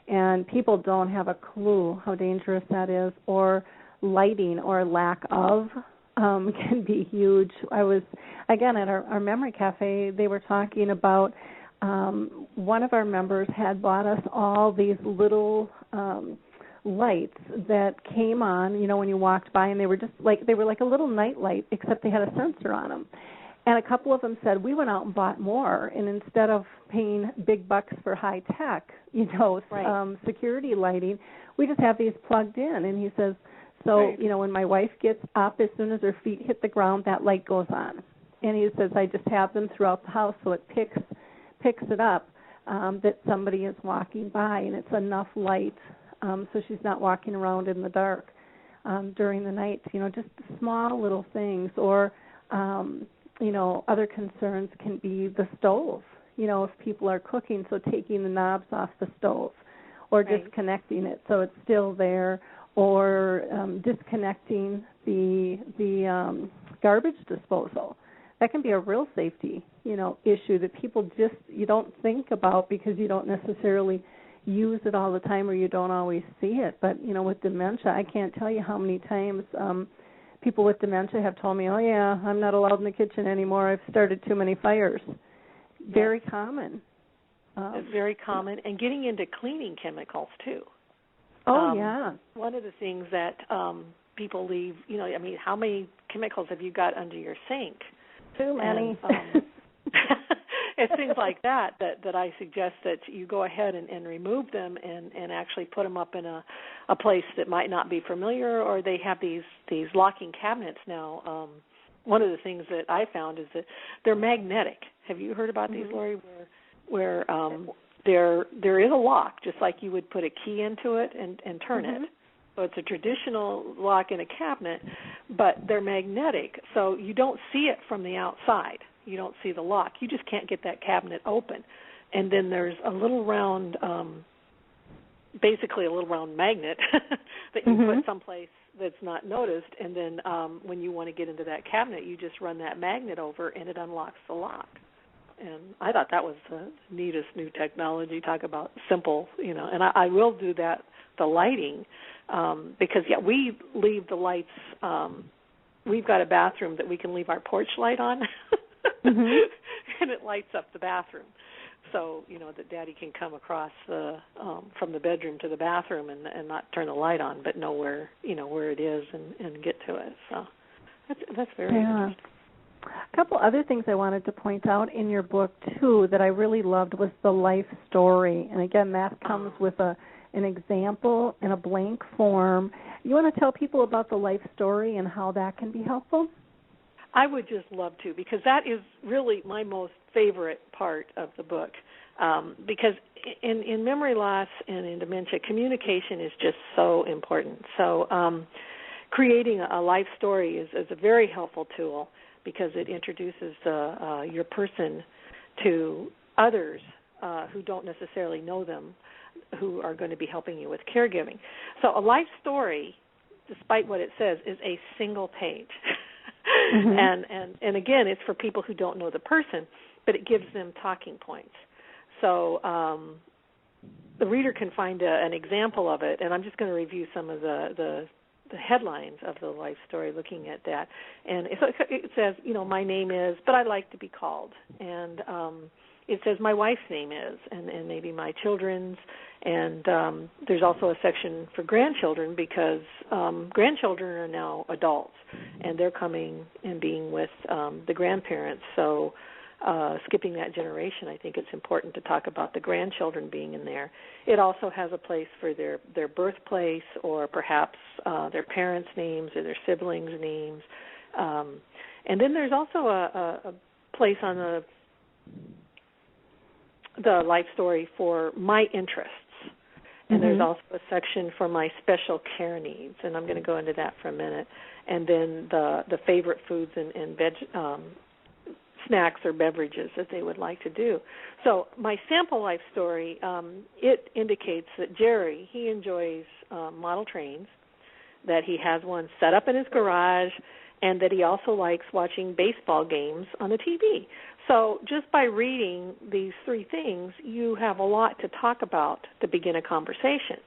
And people don't have a clue how dangerous that is, or lighting or lack of can be huge. I was, again, at our memory cafe, they were talking about one of our members had bought us all these little lights that came on, when you walked by, and they were like a little night light, except they had a sensor on them. And a couple of them said, we went out and bought more, and instead of paying big bucks for high tech, security lighting, we just have these plugged in. And he says, when my wife gets up, as soon as her feet hit the ground, that light goes on. And he says, I just have them throughout the house so it picks it up that somebody is walking by, and it's enough light so she's not walking around in the dark during the night. Just small little things. Or, other concerns can be the stove. If people are cooking, so taking the knobs off the stove or disconnecting it so it's still there, or disconnecting the garbage disposal. That can be a real safety, issue that people you don't think about because you don't necessarily use it all the time, or you don't always see it. But, with dementia, I can't tell you how many times people with dementia have told me, oh, yeah, I'm not allowed in the kitchen anymore. I've started too many fires. Very common. It's very common. And getting into cleaning chemicals, too. Oh, yeah. One of the things that people leave, how many chemicals have you got under your sink? Too many. It's things like that I suggest that you go ahead and remove them and actually put them up in a place that might not be familiar, or they have these locking cabinets now. One of the things that I found is that they're magnetic. Have you heard about these, Lori, where there is a lock, just like you would put a key into it and turn it. So it's a traditional lock in a cabinet, but they're magnetic, so you don't see it from the outside. You don't see the lock. You just can't get that cabinet open. And then there's a little round, basically a little round magnet that you put someplace that's not noticed, and then when you want to get into that cabinet, you just run that magnet over, and it unlocks the lock. And I thought that was the neatest new technology. Talk about simple, and I will do that, the lighting, because, we leave the lights. We've got a bathroom that we can leave our porch light on, and it lights up the bathroom. So, that Daddy can come across from the bedroom to the bathroom and not turn the light on, but know where it is and get to it. So that's very interesting. A couple other things I wanted to point out in your book, too, that I really loved was the life story. And, again, that comes with an example in a blank form. You want to tell people about the life story and how that can be helpful? I would just love to, because that is really my most favorite part of the book. Because in memory loss and in dementia, communication is just so important. So creating a life story is a very helpful tool, because it introduces your person to others who don't necessarily know them, who are going to be helping you with caregiving. So a life story, despite what it says, is a single page. And again, it's for people who don't know the person, but it gives them talking points. So the reader can find an example of it, and I'm just going to review some of the headlines of the life story looking at that. And it says, my name is, but I like to be called. And it says my wife's name is, and maybe my children's. And there's also a section for grandchildren, because grandchildren are now adults, and they're coming and being with the grandparents. So skipping that generation, I think it's important to talk about the grandchildren being in there. It also has a place for their birthplace, or perhaps their parents' names or their siblings' names. And then there's also a place on the life story for my interests. And there's also a section for my special care needs, and I'm going to go into that for a minute. And then the favorite foods and snacks or beverages that they would like to do. So my sample life story, it indicates that Jerry, he enjoys model trains, that he has one set up in his garage, and that he also likes watching baseball games on the TV. So just by reading these three things, you have a lot to talk about to begin a conversation.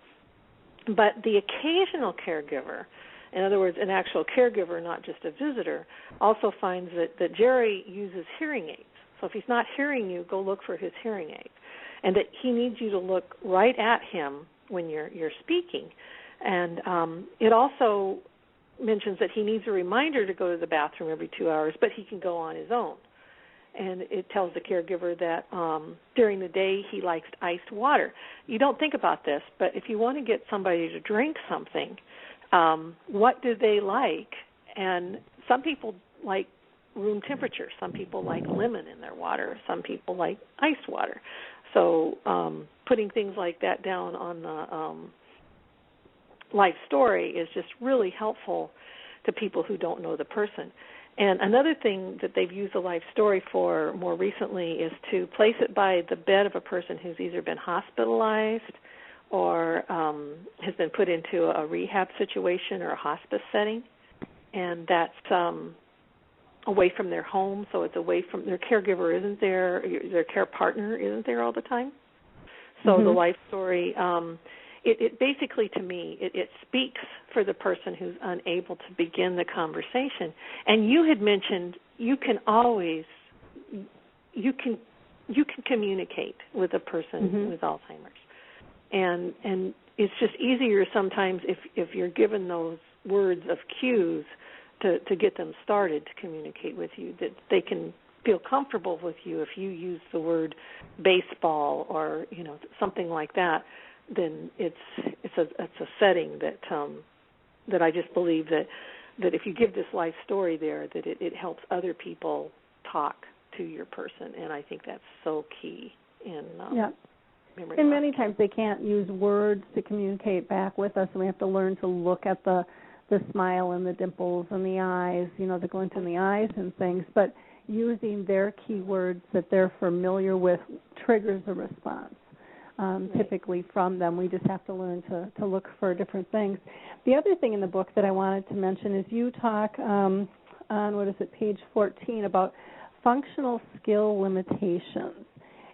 But the occasional caregiver, in other words, an actual caregiver, not just a visitor, also finds that Jerry uses hearing aids. So if he's not hearing you, go look for his hearing aid. And that he needs you to look right at him when you're speaking. And it also mentions that he needs a reminder to go to the bathroom every 2 hours, but he can go on his own. And it tells the caregiver that during the day he likes iced water. You don't think about this, but if you want to get somebody to drink something, what do they like? And some people like room temperature. Some people like lemon in their water. Some people like iced water. So putting things like that down on the life story is just really helpful to people who don't know the person. And another thing that they've used a life story for more recently is to place it by the bed of a person who's either been hospitalized or has been put into a rehab situation or a hospice setting. And that's away from their home, so it's away from their caregiver isn't there, their care partner isn't there all the time. So the life story, it basically, to me, it speaks for the person who's unable to begin the conversation. And you had mentioned you can always, you can communicate with a person with Alzheimer's. And it's just easier sometimes if you're given those words of cues to get them started to communicate with you, that they can feel comfortable with you. If you use the word baseball or something like that, then it's a setting that I just believe that if you give this life story there, that it helps other people talk to your person, and I think that's so key in memory. And many times they can't use words to communicate back with us, and we have to learn to look at the smile and the dimples and the eyes, the glint in the eyes and things, but using their key words that they're familiar with triggers a response. Typically from them. We just have to learn to look for different things. The other thing in the book that I wanted to mention is you talk on, page 14, about functional skill limitations.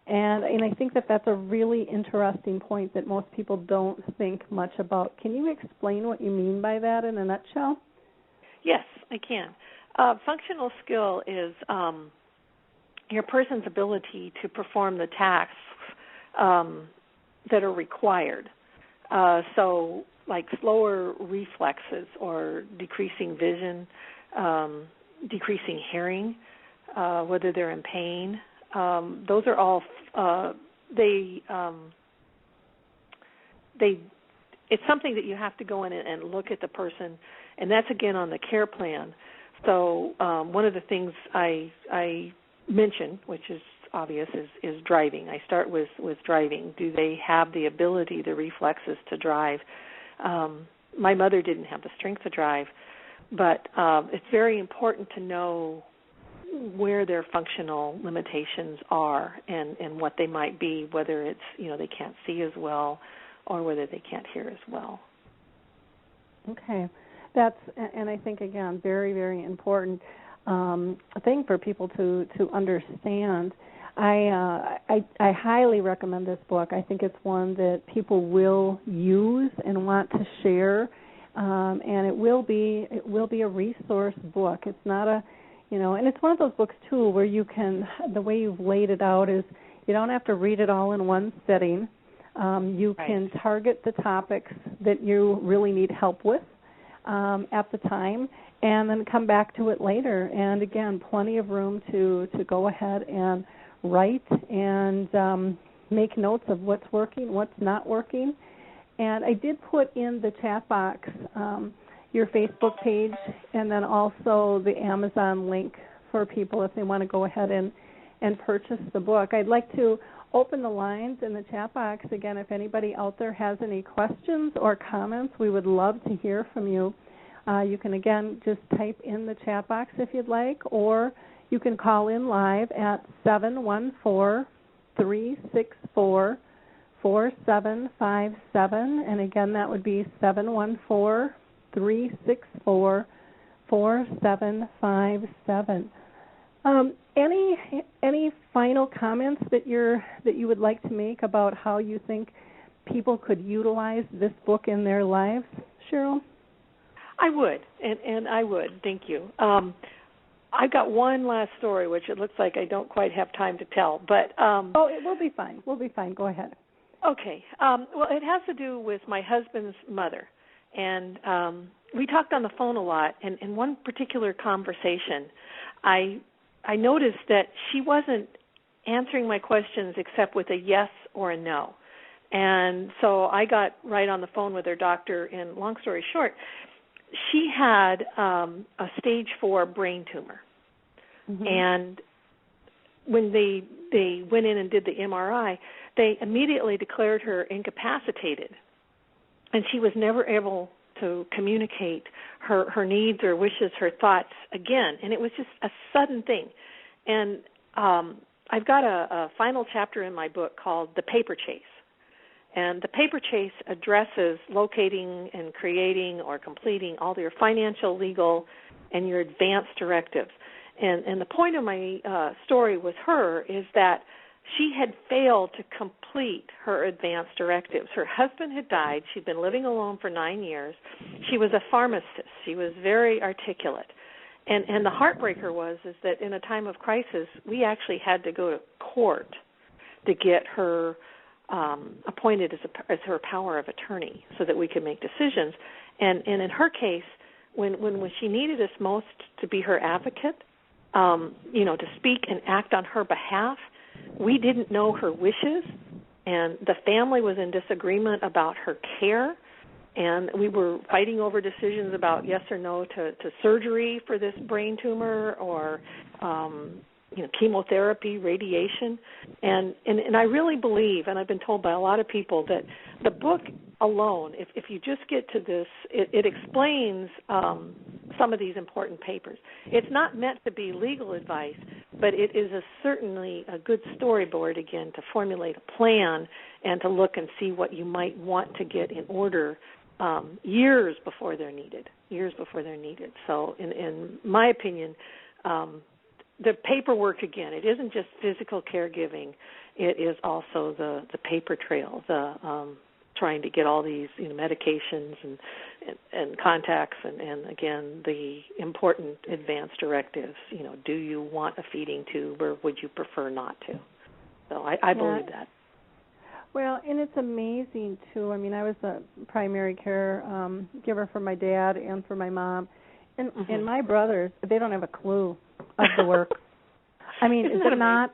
And I think that's a really interesting point that most people don't think much about. Can you explain what you mean by that in a nutshell? Yes, I can. Functional skill is your person's ability to perform the tasks that are required. So like slower reflexes or decreasing vision, decreasing hearing, whether they're in pain. Those are all, it's something that you have to go in and look at the person, and that's again on the care plan. So one of the things I mentioned, which is obvious, is driving. I start with driving. Do they have the ability, the reflexes to drive? My mother didn't have the strength to drive, but it's very important to know where their functional limitations are and what they might be, whether it's, they can't see as well or whether they can't hear as well. Okay. And I think, again, very, very important thing for people to understand. I highly recommend this book. I think it's one that people will use and want to share, and it will be a resource book. It's not and it's one of those books too where you can, the way you've laid it out is you don't have to read it all in one sitting. You can target the topics that you really need help with at the time, and then come back to it later. And again, plenty of room to go ahead and write and make notes of what's working, what's not working. And I did put in the chat box your Facebook page and then also the Amazon link for people if they want to go ahead and purchase the book. I'd like to open the lines in the chat box. Again, if anybody out there has any questions or comments, we would love to hear from you. You can, again, just type in the chat box if you'd like, or You can call in live at 714-364-4757, and again, that would be 714-364-4757. Any final comments that you would like to make about how you think people could utilize this book in their lives, Cheryl? I would, and I would. Thank you. I've got one last story, which it looks like I don't quite have time to tell, but it will be fine. We'll be fine. Go ahead. Okay. Well, it has to do with my husband's mother, and we talked on the phone a lot. And in one particular conversation, I noticed that she wasn't answering my questions except with a yes or a no. And so I got right on the phone with her doctor, and long story short, she had a stage 4 brain tumor. Mm-hmm. And when they went in and did the MRI, they immediately declared her incapacitated. And she was never able to communicate her needs or wishes, her thoughts again. And it was just a sudden thing. And I've got a final chapter in my book called The Paper Chase. And the paper chase addresses locating and creating or completing all your financial, legal, and your advance directives. And the point of my story with her is that she had failed to complete her advance directives. Her husband had died. She'd been living alone for 9 years. She was a pharmacist. She was very articulate. And the heartbreaker was that in a time of crisis, we actually had to go to court to get her appointed as her power of attorney so that we could make decisions. And in her case, when she needed us most to be her advocate, to speak and act on her behalf, we didn't know her wishes, and the family was in disagreement about her care, and we were fighting over decisions about yes or no to surgery for this brain tumor or chemotherapy, radiation, and I really believe, and I've been told by a lot of people, that the book alone, if you just get to this, it explains some of these important papers. It's not meant to be legal advice, but it is certainly a good storyboard, again, to formulate a plan and to look and see what you might want to get in order years before they're needed. So in my opinion, the paperwork, again, it isn't just physical caregiving. It is also the paper trail, the trying to get all these medications and contacts and again, the important advance directives. Do you want a feeding tube or would you prefer not to? So I believe that. Well, and it's amazing, too. I mean, I was a primary care giver for my dad and for my mom. And my brothers, they don't have a clue of the work. I mean, it's not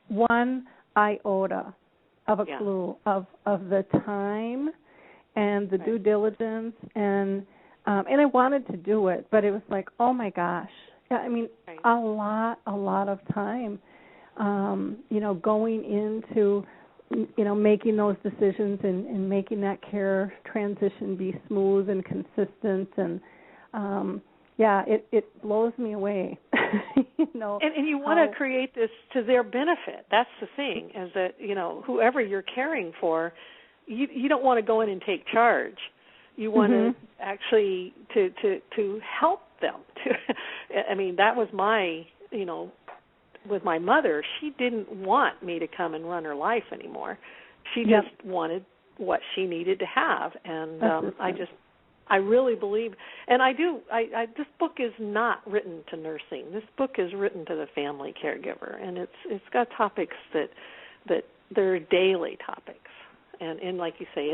one iota of a clue of the time and the due diligence. And I wanted to do it, but it was like, oh, my gosh. Yeah, I mean, a lot of time, going into making those decisions and making that care transition be smooth and consistent. And, it blows me away. And you want to create this to their benefit. That's the thing, is that, whoever you're caring for, you don't want to go in and take charge. You want to actually to help them. I mean, that was my, with my mother, she didn't want me to come and run her life anymore. She just wanted what she needed to have, and I really believe, and I do. This book is not written to nursing. This book is written to the family caregiver, and it's got topics that they're daily topics, and like you say,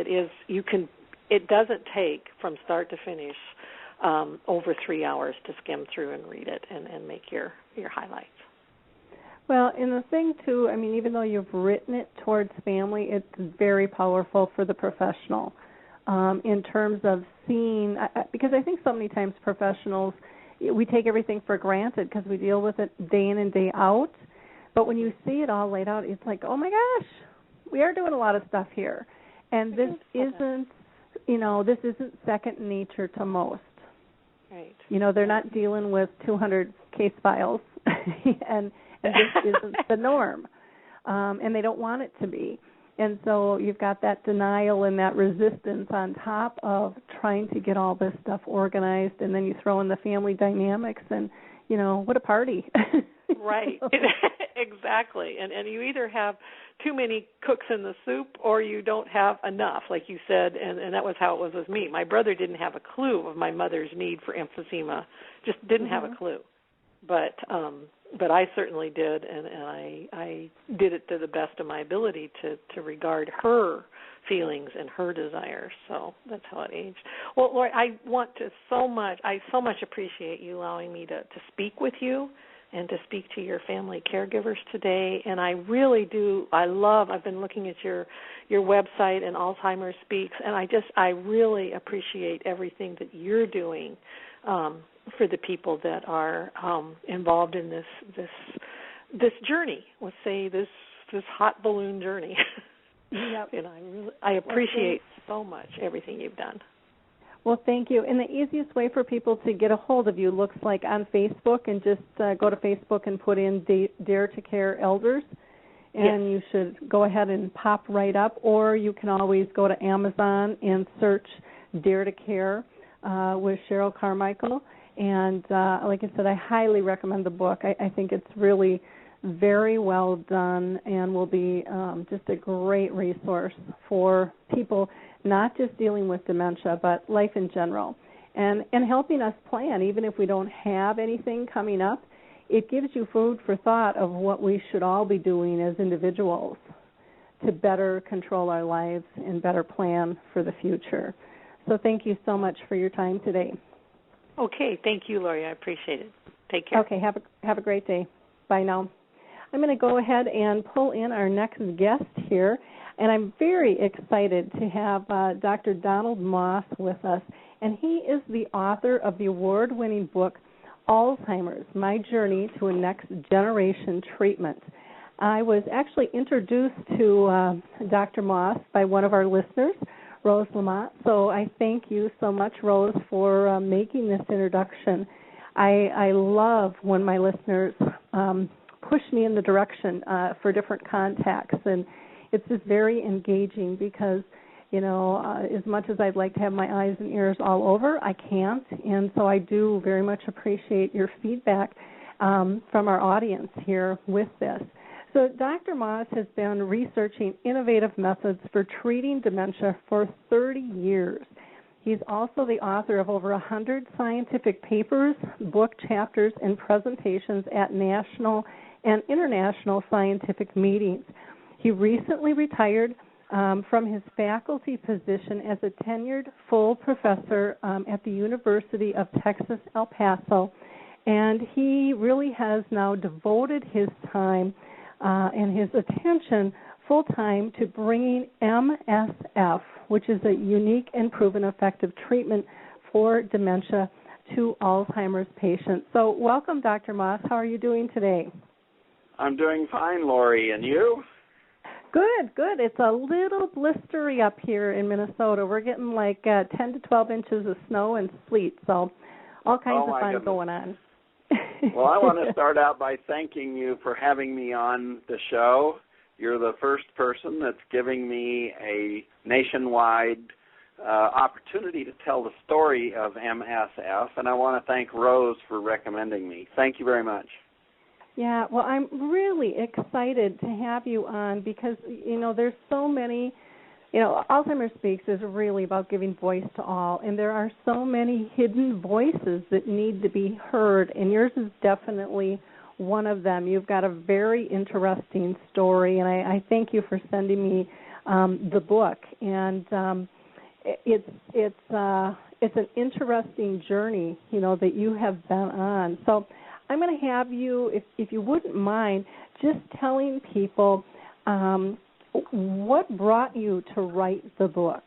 it doesn't take from start to finish over 3 hours to skim through and read it and make your highlights. Well, and the thing, too, I mean, even though you've written it towards family, it's very powerful for the professional in terms of seeing, because I think so many times professionals, we take everything for granted because we deal with it day in and day out. But when you see it all laid out, it's like, oh, my gosh, we are doing a lot of stuff here. And this isn't second nature to most. Right. They're not dealing with 200 case files, and this isn't the norm, and they don't want it to be. And so you've got that denial and that resistance on top of trying to get all this stuff organized, and then you throw in the family dynamics, and, what a party. Right. Exactly. And you either have too many cooks in the soup or you don't have enough, like you said, and that was how it was with me. My brother didn't have a clue of my mother's need for emphysema, just didn't have a clue. But I certainly did, and I did it to the best of my ability to regard her feelings and her desires. So that's how it aged. Well, Lori, I so much appreciate you allowing me to speak with you and to speak to your family caregivers today. And I really do. I've been looking at your website and Alzheimer's Speaks, and I really appreciate everything that you're doing for the people that are involved in this journey. Let's say this hot balloon journey. Yep. And I appreciate so much everything you've done. Well, thank you. And the easiest way for people to get a hold of you looks like on Facebook, and just go to Facebook and put in Dare to Care Elders, and you should go ahead and pop right up. Or you can always go to Amazon and search Dare to Care with Cheryl Carmichael. And like I said, I highly recommend the book. I think it's really very well done and will be just a great resource for people not just dealing with dementia, but life in general, and helping us plan. Even if we don't have anything coming up, it gives you food for thought of what we should all be doing as individuals to better control our lives and better plan for the future. So thank you so much for your time today. Okay, thank you, Lori. I appreciate it. Take care. Okay, have a great day. Bye now. I'm going to go ahead and pull in our next guest here, and I'm very excited to have Dr. Donald Moss with us, and he is the author of the award-winning book, Alzheimer's, My Journey to a Next Generation Treatment. I was actually introduced to Dr. Moss by one of our listeners, Rose Lamont, so I thank you so much, Rose, for making this introduction. I love when my listeners push me in the direction for different contacts, and it's just very engaging because, as much as I'd like to have my eyes and ears all over, I can't, and so I do very much appreciate your feedback from our audience here with this. So Dr. Moss has been researching innovative methods for treating dementia for 30 years. He's also the author of over 100 scientific papers, book chapters, and presentations at national and international scientific meetings. He recently retired from his faculty position as a tenured full professor at the University of Texas, El Paso, and he really has now devoted his time and his attention full-time to bringing MSF, which is a unique and proven effective treatment for dementia, to Alzheimer's patients. So welcome, Dr. Moss. How are you doing today? I'm doing fine, Lori. And you? Good. It's a little blistery up here in Minnesota. We're getting like 10 to 12 inches of snow and sleet, so all kinds of fun going on. Well, I want to start out by thanking you for having me on the show. You're the first person that's giving me a nationwide opportunity to tell the story of MSF, and I want to thank Rose for recommending me. Thank you very much. Yeah, well, I'm really excited to have you on because, there's so many, Alzheimer's Speaks is really about giving voice to all, and there are so many hidden voices that need to be heard, and yours is definitely one of them. You've got a very interesting story, and I thank you for sending me the book. And it's an interesting journey, that you have been on. So I'm going to have you, if you wouldn't mind, just telling people what brought you to write the book.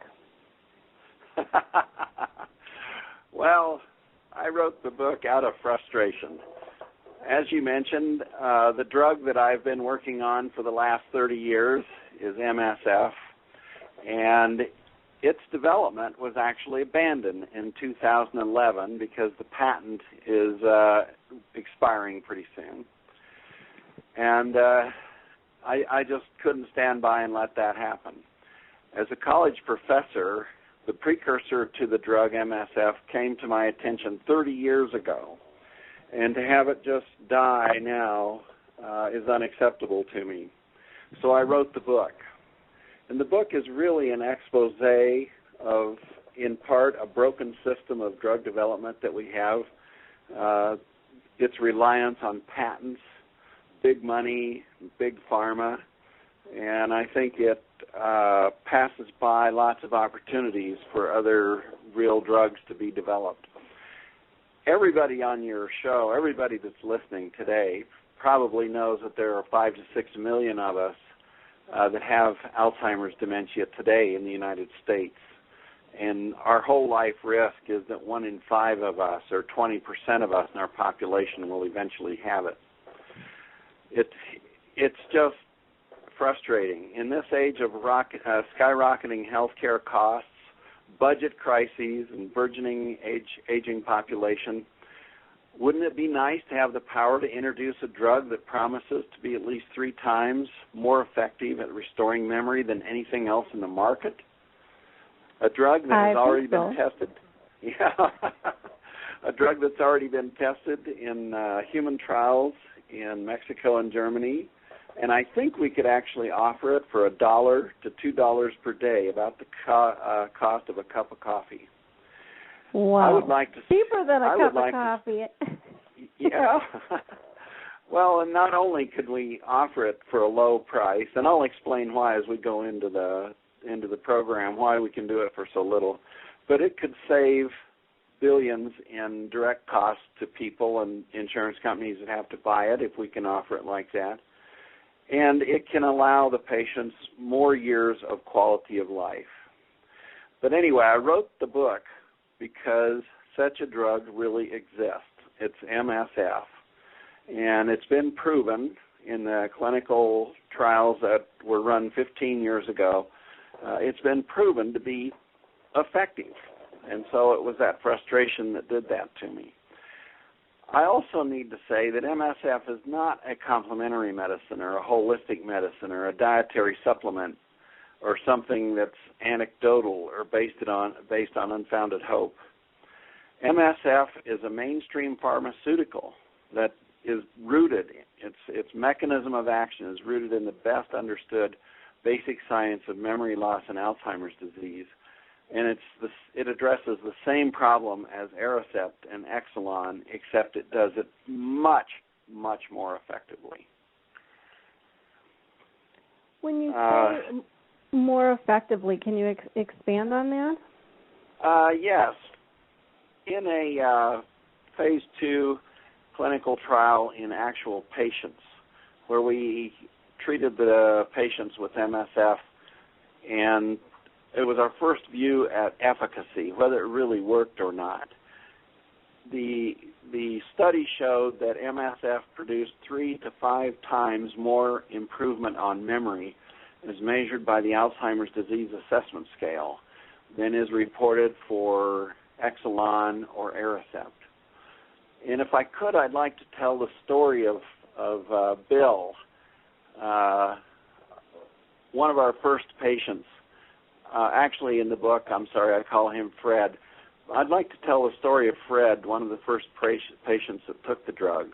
Well, I wrote the book out of frustration. As you mentioned, the drug that I've been working on for the last 30 years is MSF, and its development was actually abandoned in 2011 because the patent is expiring pretty soon. And I just couldn't stand by and let that happen. As a college professor, the precursor to the drug MSF came to my attention 30 years ago, and to have it just die now is unacceptable to me. So I wrote the book. And the book is really an expose of, in part, a broken system of drug development that we have, its reliance on patents, big money, big pharma, and I think it passes by lots of opportunities for other real drugs to be developed. Everybody on your show, everybody that's listening today, probably knows that there are 5 to 6 million of us that have Alzheimer's dementia today in the United States. And our whole life risk is that 1 in 5 of us, or 20% of us in our population, will eventually have it. It's just frustrating. In this age of skyrocketing healthcare costs, budget crises, and burgeoning aging population, wouldn't it be nice to have the power to introduce a drug that promises to be at least 3 times more effective at restoring memory than anything else in the market? A drug that has already been tested? Yeah. A drug that's already been tested in human trials in Mexico and Germany. And I think we could actually offer it for $1 to $2 per day, about the cost of a cup of coffee. Wow. I would like to cheaper than a cup of coffee. Yeah. Well, and not only could we offer it for a low price, and I'll explain why as we go into the program, why we can do it for so little, but it could save billions in direct costs to people and insurance companies that have to buy it if we can offer it like that. And it can allow the patients more years of quality of life. But anyway, I wrote the book because such a drug really exists. It's MSF. And it's been proven in the clinical trials that were run 15 years ago. It's been proven to be effective. And so it was that frustration that did that to me. I also need to say that MSF is not a complementary medicine or a holistic medicine or a dietary supplement or something that's anecdotal or based on unfounded hope. MSF is a mainstream pharmaceutical that is rooted, its mechanism of action is rooted in the best understood basic science of memory loss and Alzheimer's disease. And it addresses the same problem as Aricept and Exelon, except it does it much, much more effectively. When you say more effectively, can you expand on that? Yes. In a phase 2 clinical trial in actual patients, where we treated the patients with MSF, and it was our first view at efficacy, whether it really worked or not. The study showed that MSF produced 3 to 5 times more improvement on memory as measured by the Alzheimer's Disease Assessment Scale than is reported for Exelon or Aricept. And if I could, I'd like to tell the story of Bill, one of our first patients. Actually, in the book, I'm sorry, I call him Fred. I'd like to tell the story of Fred, one of the first patients that took the drug.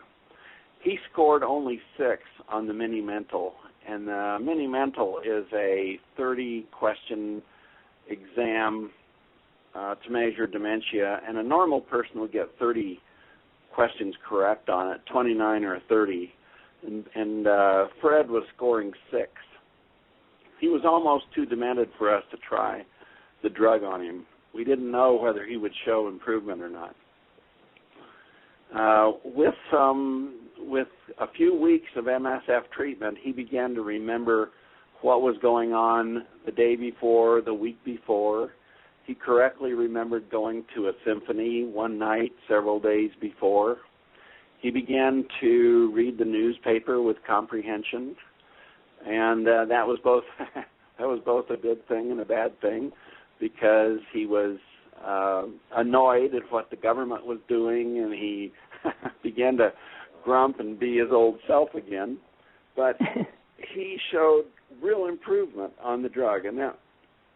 He scored only 6 on the mini-mental, and the mini-mental is a 30-question exam to measure dementia, and a normal person would get 30 questions correct on it, 29 or 30, and Fred was scoring 6. He was almost too demented for us to try the drug on him. We didn't know whether he would show improvement or not. With a few weeks of MSF treatment, he began to remember what was going on the day before, the week before. He correctly remembered going to a symphony one night several days before. He began to read the newspaper with comprehension, and that was both a good thing and a bad thing. because he was annoyed at what the government was doing, and he began to grump and be his old self again. But he showed real improvement on the drug. And that,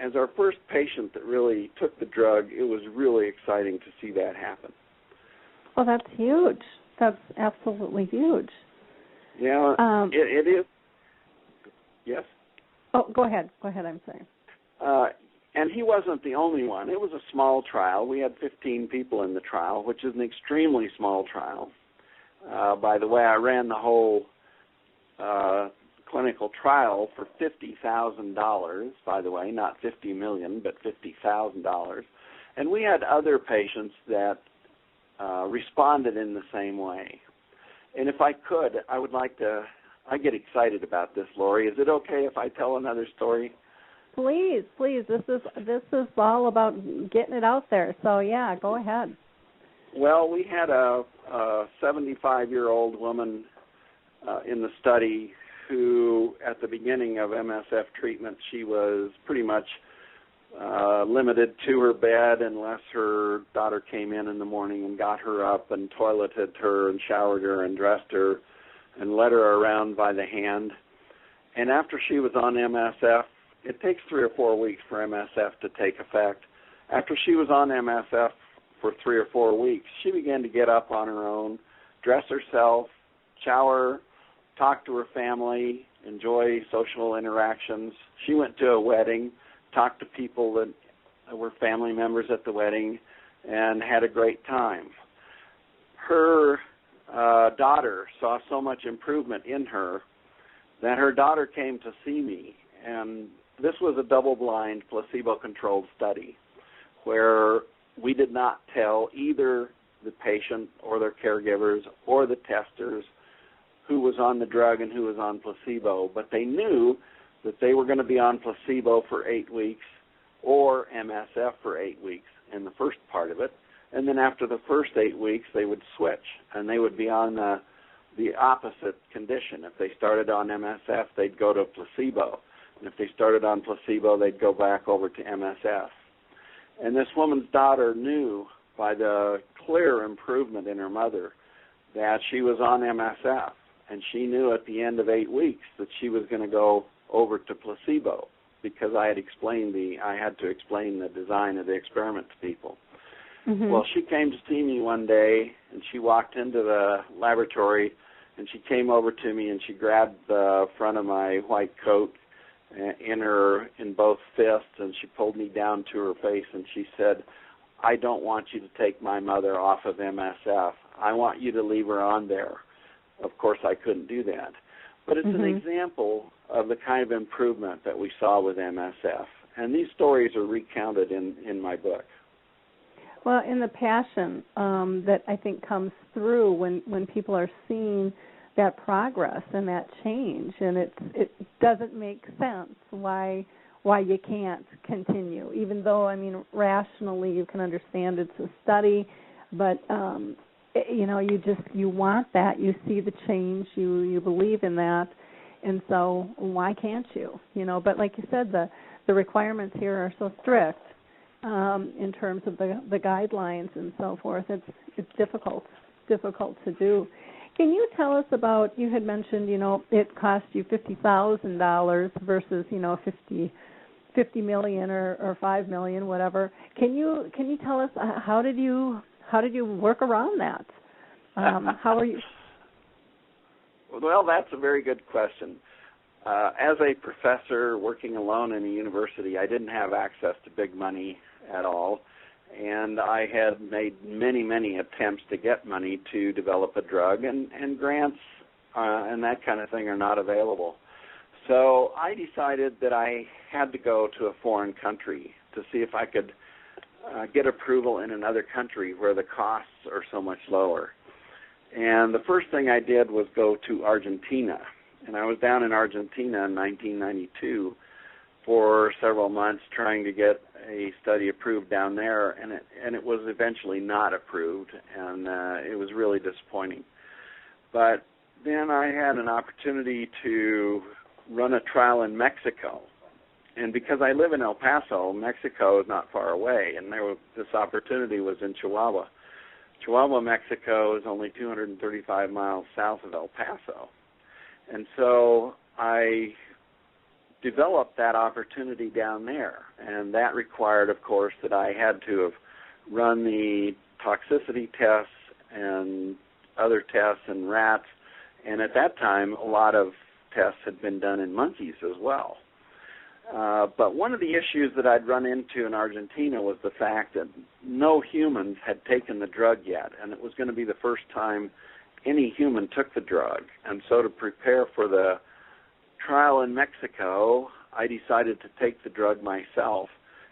as our first patient that really took the drug, it was really exciting to see that happen. Well, that's huge. That's absolutely huge. Yeah, it is. Yes? Oh, go ahead. Go ahead, I'm sorry. And he wasn't the only one. It was a small trial. We had 15 people in the trial, which is an extremely small trial. By the way, I ran the whole clinical trial for $50,000, by the way, not $50 million, but $50,000. And we had other patients that responded in the same way. And if I could, I would like to, I get excited about this, Lori. Is it okay if I tell another story? Please, please. This is all about getting it out there. So, yeah, go ahead. Well, we had a 75-year-old woman in the study who, at the beginning of MSF treatment, she was pretty much limited to her bed unless her daughter came in the morning and got her up and toileted her and showered her and dressed her and led her around by the hand. And after she was on MSF, it takes 3 or 4 weeks for MSF to take effect. After she was on MSF for 3 or 4 weeks, she began to get up on her own, dress herself, shower, talk to her family, enjoy social interactions. She went to a wedding, talked to people that were family members at the wedding, and had a great time. Her daughter saw so much improvement in her that her daughter came to see me, and this was a double-blind, placebo-controlled study where we did not tell either the patient or their caregivers or the testers who was on the drug and who was on placebo, but they knew that they were going to be on placebo for 8 weeks or MSF for 8 weeks in the first part of it, and then after the first 8 weeks they would switch, and they would be on the opposite condition. If they started on MSF, they'd go to placebo, and if they started on placebo, they'd go back over to MSF. And this woman's daughter knew by the clear improvement in her mother that she was on MSF, and she knew at the end of 8 weeks that she was going to go over to placebo because I had to explain the design of the experiment to people. Mm-hmm. Well, she came to see me one day, and she walked into the laboratory, and she came over to me, and she grabbed the front of my white coat in both fists, and she pulled me down to her face, and she said, "I don't want you to take my mother off of MSF. I want you to leave her on there." Of course, I couldn't do that. But it's an example of the kind of improvement that we saw with MSF. And these stories are recounted in my book. Well, in the passion that I think comes through when people are seeing that progress and that change, and it doesn't make sense why you can't continue, even though, I mean, rationally you can understand it's a study, but you want that, you see the change, you believe in that, and so why can't you? But like you said, the requirements here are so strict in terms of the guidelines and so forth. It's difficult to do. Can you tell us about, you had mentioned, it cost you $50,000 versus, $50 million or $5 million, whatever. Can you tell us how did you work around that? How are you? Well, that's a very good question. As a professor working alone in a university, I didn't have access to big money at all, and I had made many, many attempts to get money to develop a drug, and grants and that kind of thing are not available. So I decided that I had to go to a foreign country to see if I could get approval in another country where the costs are so much lower. And the first thing I did was go to Argentina. And I was down in Argentina in 1992 for several months trying to get a study approved down there, and it was eventually not approved, and it was really disappointing. But then I had an opportunity to run a trial in Mexico, And because I live in El Paso, Mexico is not far away, and this opportunity was in Chihuahua. Chihuahua, Mexico is only 235 miles south of El Paso. And so I developed that opportunity down there, and that required, of course, that I had to have run the toxicity tests and other tests in rats, and at that time a lot of tests had been done in monkeys as well. But one of the issues that I'd run into in Argentina was the fact that no humans had taken the drug yet, and it was going to be the first time any human took the drug. And so to prepare for the trial in Mexico, I decided to take the drug myself,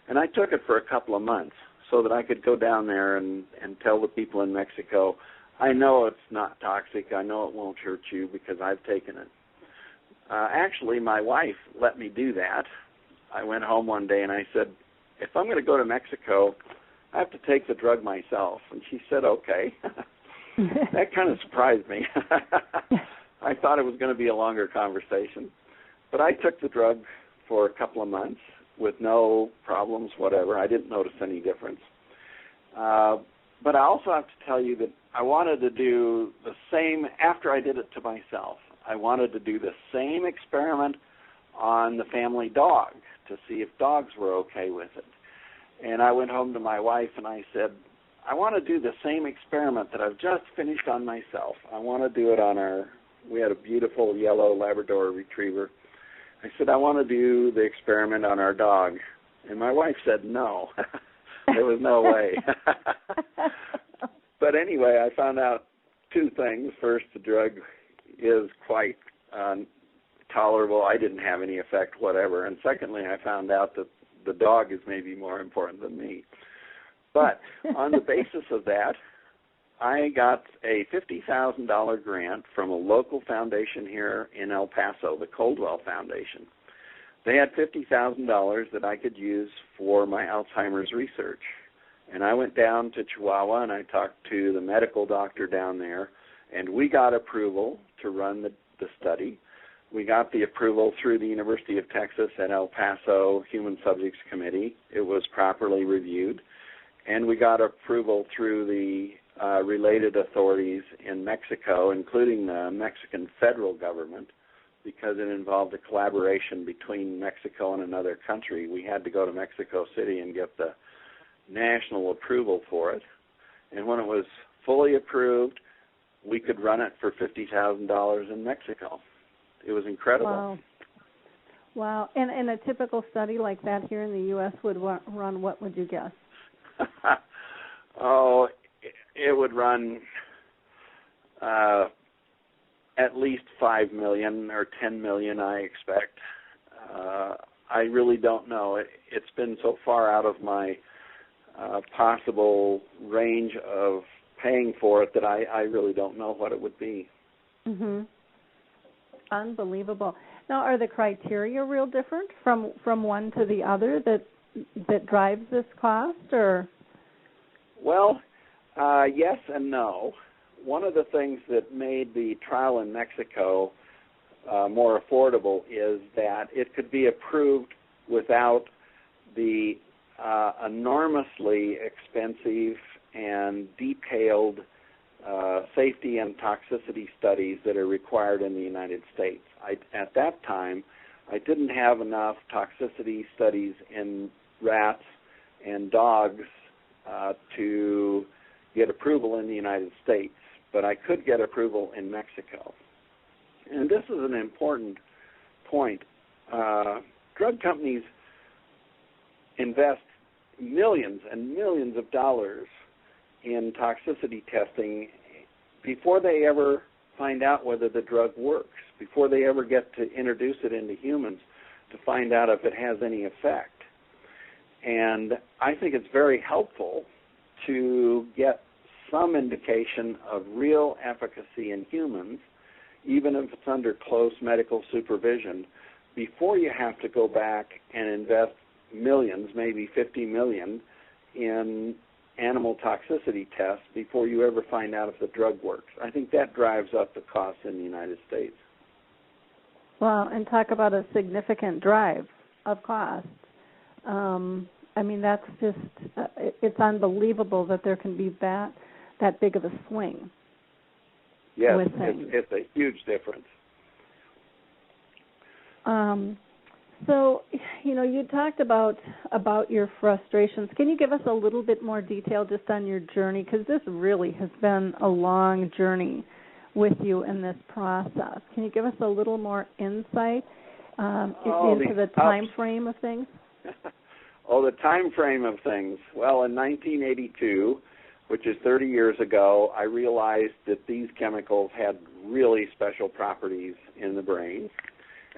and I took it for a couple of months so that I could go down there and tell the people in Mexico, I know it's not toxic, I know it won't hurt you because I've taken it. Actually, my wife let me do that. I went home one day and I said, if I'm going to go to Mexico, I have to take the drug myself. And she said, okay. That kind of surprised me. I thought it was going to be a longer conversation. But I took the drug for a couple of months with no problems, whatever. I didn't notice any difference. But I also have to tell you that I wanted to do the same after I did it to myself. I wanted to do the same experiment on the family dog to see if dogs were okay with it. And I went home to my wife and I said, I want to do the same experiment that I've just finished on myself. I want to do it we had a beautiful yellow Labrador retriever. I said, I want to do the experiment on our dog. And my wife said no. There was no way. But anyway, I found out two things. First, the drug is quite tolerable. I didn't have any effect whatever. And secondly, I found out that the dog is maybe more important than me. But on the basis of that, I got a $50,000 grant from a local foundation here in El Paso, the Coldwell Foundation. They had $50,000 that I could use for my Alzheimer's research. And I went down to Chihuahua and I talked to the medical doctor down there, and we got approval to run the study. We got the approval through the University of Texas at El Paso Human Subjects Committee. It was properly reviewed. And we got approval through the related authorities in Mexico, including the Mexican federal government, because it involved a collaboration between Mexico and another country. We had to go to Mexico City and get the national approval for it. And when it was fully approved, we could run it for $50,000 in Mexico. It was incredible. Wow. And a typical study like that here in the U.S. would run, what would you guess? Oh, it would run at least $5 million or $10 million, I expect. I really don't know. It's been so far out of my possible range of paying for it that I really don't know what it would be. Mm-hmm. Unbelievable. Now, are the criteria real different from one to the other that drives this cost, or? Well, yes and no. One of the things that made the trial in Mexico more affordable is that it could be approved without the enormously expensive and detailed safety and toxicity studies that are required in the United States. At that time, I didn't have enough toxicity studies in rats and dogs to get approval in the United States, but I could get approval in Mexico. And this is an important point. Drug companies invest millions and millions of dollars in toxicity testing before they ever find out whether the drug works, before they ever get to introduce it into humans to find out if it has any effect. And I think it's very helpful to get some indication of real efficacy in humans, even if it's under close medical supervision, before you have to go back and invest millions, maybe $50 million, in animal toxicity tests before you ever find out if the drug works. I think that drives up the cost in the United States. Well, and talk about a significant drive. of costs. I mean, that's just, it's unbelievable that there can be that big of a swing. Yes, with things. It's a huge difference. So, you talked about your frustrations. Can you give us a little bit more detail just on your journey? Because this really has been a long journey with you in this process. Can you give us a little more insight into the time frame of things? The time frame of things. Well, in 1982, which is 30 years ago, I realized that these chemicals had really special properties in the brain.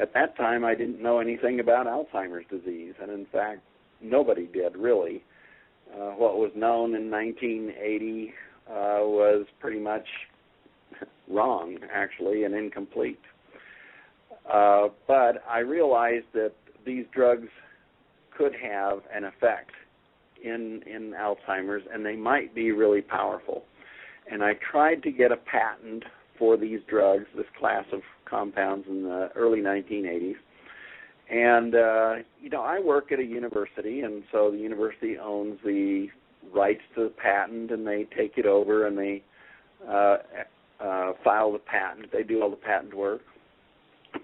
At that time, I didn't know anything about Alzheimer's disease, and in fact, nobody did, really. What was known in 1980 was pretty much wrong, actually, and incomplete. But I realized that these drugs could have an effect in Alzheimer's, and they might be really powerful. And I tried to get a patent for these drugs, this class of compounds, in the early 1980s. And, I work at a university, and so the university owns the rights to the patent, and they take it over and they file the patent. They do all the patent work.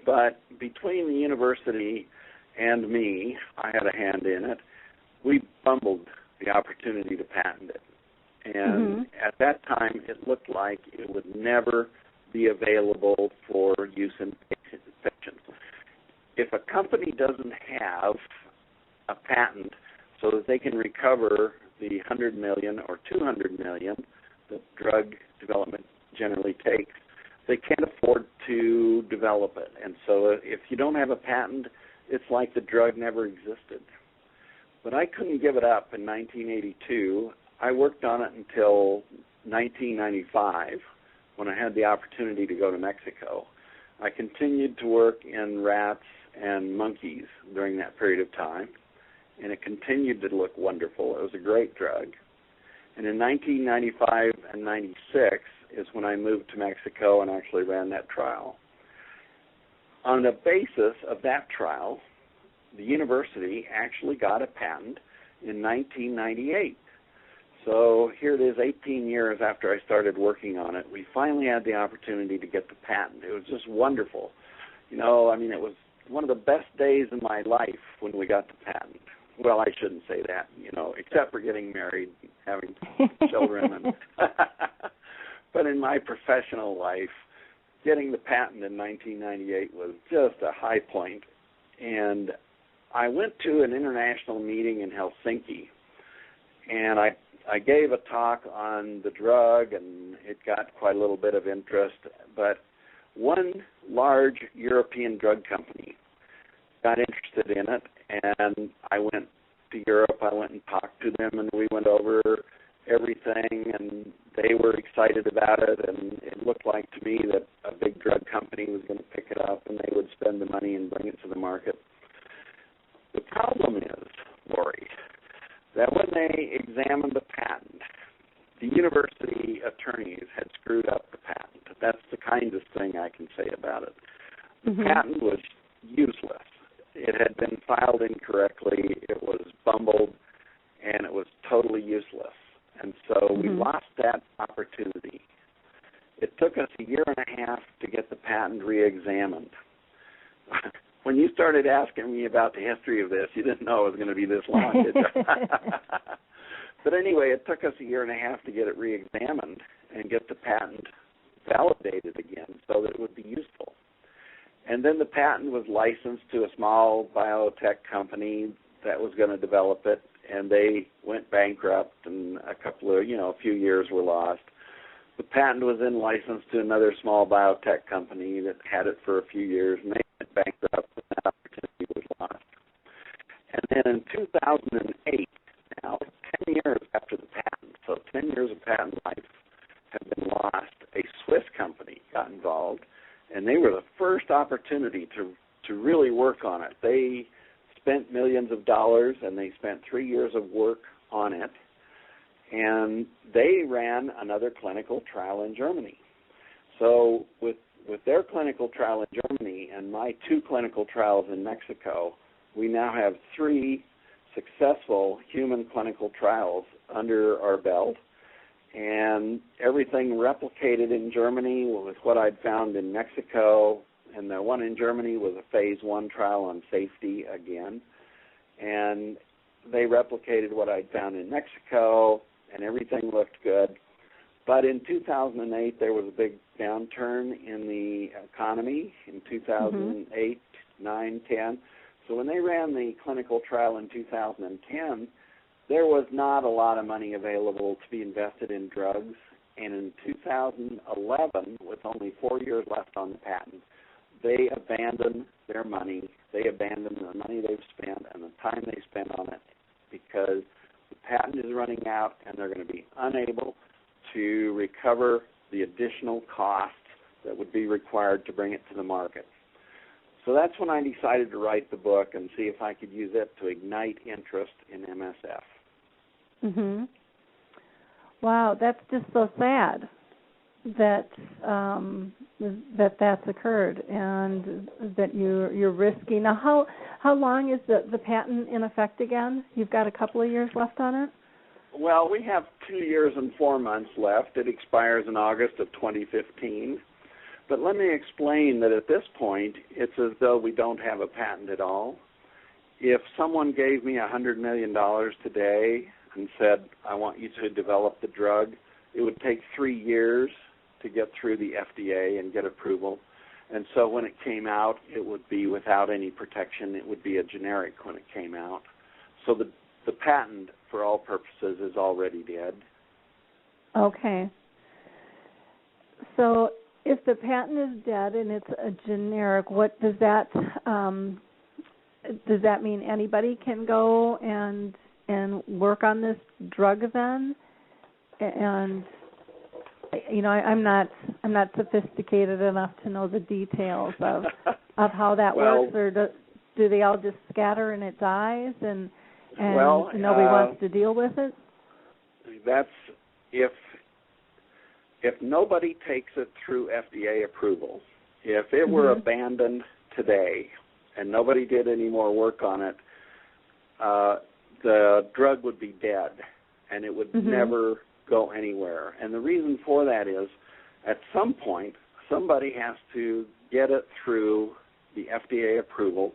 But between the university and me, I had a hand in it, we bumbled the opportunity to patent it. And at that time, it looked like it would never be available for use in patients. If a company doesn't have a patent so that they can recover the $100 million or $200 million that drug development generally takes, they can't afford to develop it. And so if you don't have a patent, it's like the drug never existed. But I couldn't give it up in 1982. I worked on it until 1995 when I had the opportunity to go to Mexico. I continued to work in rats and monkeys during that period of time, and it continued to look wonderful. It was a great drug. And in 1995 and 96 is when I moved to Mexico and actually ran that trial. On the basis of that trial, the university actually got a patent in 1998. So here it is 18 years after I started working on it. We finally had the opportunity to get the patent. It was just wonderful. It was one of the best days in my life when we got the patent. Well, I shouldn't say that, except for getting married, having children. But in my professional life, getting the patent in 1998 was just a high point. And I went to an international meeting in Helsinki, and I gave a talk on the drug, and it got quite a little bit of interest. But one large European drug company got interested in it, and I went to Europe. I went and talked to them, and we went over everything, and they were excited about it, and it looked like to me that a big drug company was going to pick it up, and they would spend the money and bring it to the market. The problem is, Lori, that when they examined the patent, the university attorneys had screwed up the patent. That's the kindest thing I can say about it. The patent was useless. It had been filed incorrectly, it was bumbled, and it was totally useless. And so we lost that opportunity. It took us a year and a half to get the patent re-examined. When you started asking me about the history of this, you didn't know it was going to be this long, did you? But anyway, it took us a year and a half to get it re-examined and get the patent validated again so that it would be useful. And then the patent was licensed to a small biotech company that was going to develop it, and they went bankrupt, and a few years were lost. The patent was then licensed to another small biotech company that had it for a few years, and they went bankrupt, and that opportunity was lost. And then in 2008, now 10 years after the patent, so 10 years of patent life have been lost, a Swiss company got involved, and they were the first opportunity to really work on it. They spent millions of dollars, and they spent 3 years of work on it, and they ran another clinical trial in Germany. So with their clinical trial in Germany and my 2 clinical trials in Mexico, we now have 3 successful human clinical trials under our belt, and everything replicated in Germany with what I'd found in Mexico, and the one in Germany was a phase 1 trial on safety again, and they replicated what I'd found in Mexico, and everything looked good. But in 2008, there was a big downturn in the economy in 2008, 9, 10. So when they ran the clinical trial in 2010, there was not a lot of money available to be invested in drugs. And in 2011, with only 4 years left on the patent, they abandoned their money. They abandoned the money they've spent and the time they spent on it because the patent is running out and they're going to be unable to recover the additional costs that would be required to bring it to the market. So that's when I decided to write the book and see if I could use it to ignite interest in MSF. Mhm. Wow, that's just so sad that that's occurred and that you're risking. Now, how long is the patent in effect again? You've got a couple of years left on it? Well, we have 2 years and 4 months left. It expires in August of 2015. But let me explain that at this point, it's as though we don't have a patent at all. If someone gave me $100 million today and said, I want you to develop the drug, it would take 3 years to get through the FDA and get approval. And so when it came out, it would be without any protection. It would be a generic when it came out. So the patent, for all purposes, is already dead. Okay. So if the patent is dead and it's a generic, what does that mean? Anybody can go and work on this drug then? And I'm not sophisticated enough to know the details of how that works, or do they all just scatter and it dies and nobody wants to deal with it? That's if nobody takes it through FDA approval. If it were abandoned today and nobody did any more work on it, the drug would be dead and it would never go anywhere. And the reason for that is at some point somebody has to get it through the FDA approval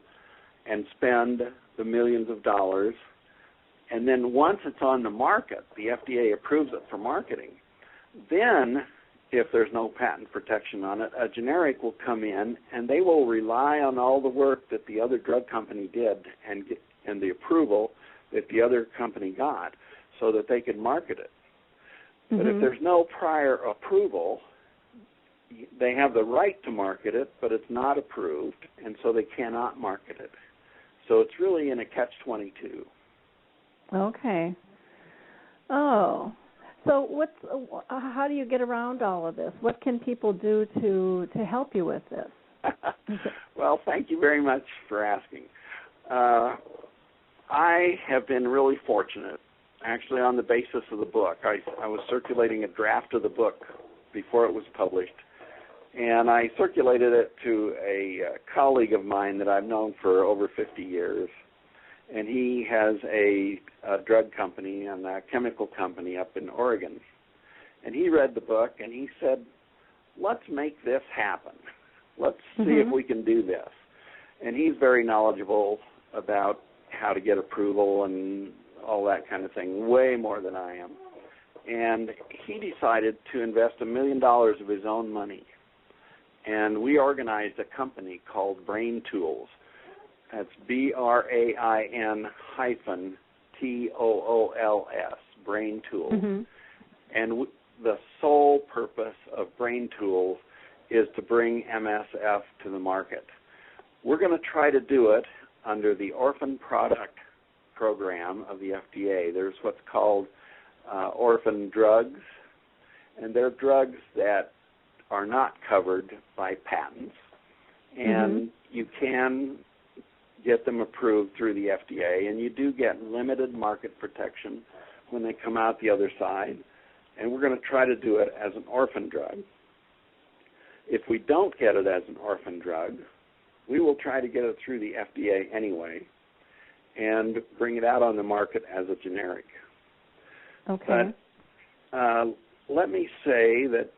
and spend the millions of dollars. And then once it's on the market, the FDA approves it for marketing. Then, if there's no patent protection on it, a generic will come in and they will rely on all the work that the other drug company did and the approval that the other company got so that they can market it. But if there's no prior approval, they have the right to market it, but it's not approved, and so they cannot market it. So it's really in a catch-22. Okay. Oh. So how do you get around all of this? What can people do to help you with this? Well, thank you very much for asking. I have been really fortunate. Actually, on the basis of the book, I was circulating a draft of the book before it was published, and I circulated it to a colleague of mine that I've known for over 50 years, and he has a drug company and a chemical company up in Oregon. And he read the book, and he said, let's make this happen. Let's see if we can do this. And he's very knowledgeable about how to get approval and all that kind of thing, way more than I am. And he decided to invest $1 million of his own money. And we organized a company called Brain Tools. That's BRAIN-TOOLS, Brain Tools. And the sole purpose of Brain Tools is to bring MSF to the market. We're going to try to do it under the Orphan Product Program of the FDA. There's what's called orphan drugs, and they're drugs that are not covered by patents, and you can get them approved through the FDA, and you do get limited market protection when they come out the other side, and we're going to try to do it as an orphan drug. If we don't get it as an orphan drug, we will try to get it through the FDA anyway, and bring it out on the market as a generic. Okay. But let me say that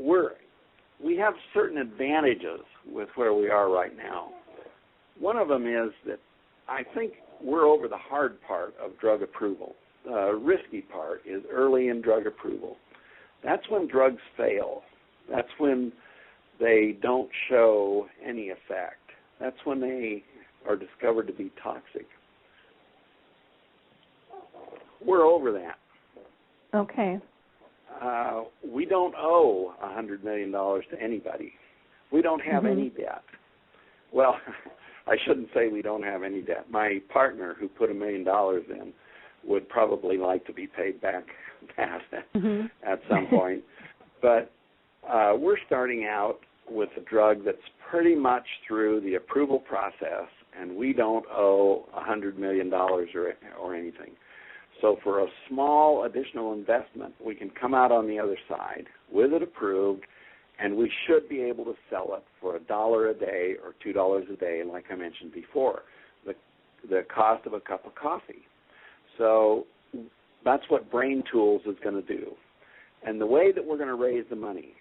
we have certain advantages with where we are right now. One of them is that I think we're over the hard part of drug approval. The risky part is early in drug approval. That's when drugs fail. That's when they don't show any effect. That's when they are discovered to be toxic. We're over that. Okay. We don't owe $100 million to anybody. We don't have any debt. Well, I shouldn't say we don't have any debt. My partner, who put $1 million in, would probably like to be paid back at some point. But we're starting out with a drug that's pretty much through the approval process, and we don't owe $100 million or anything. So for a small additional investment, we can come out on the other side with it approved, and we should be able to sell it for $1 a day or $2 a day, like I mentioned before, the cost of a cup of coffee. So that's what Brain Tools is going to do. And the way that we're going to raise the money,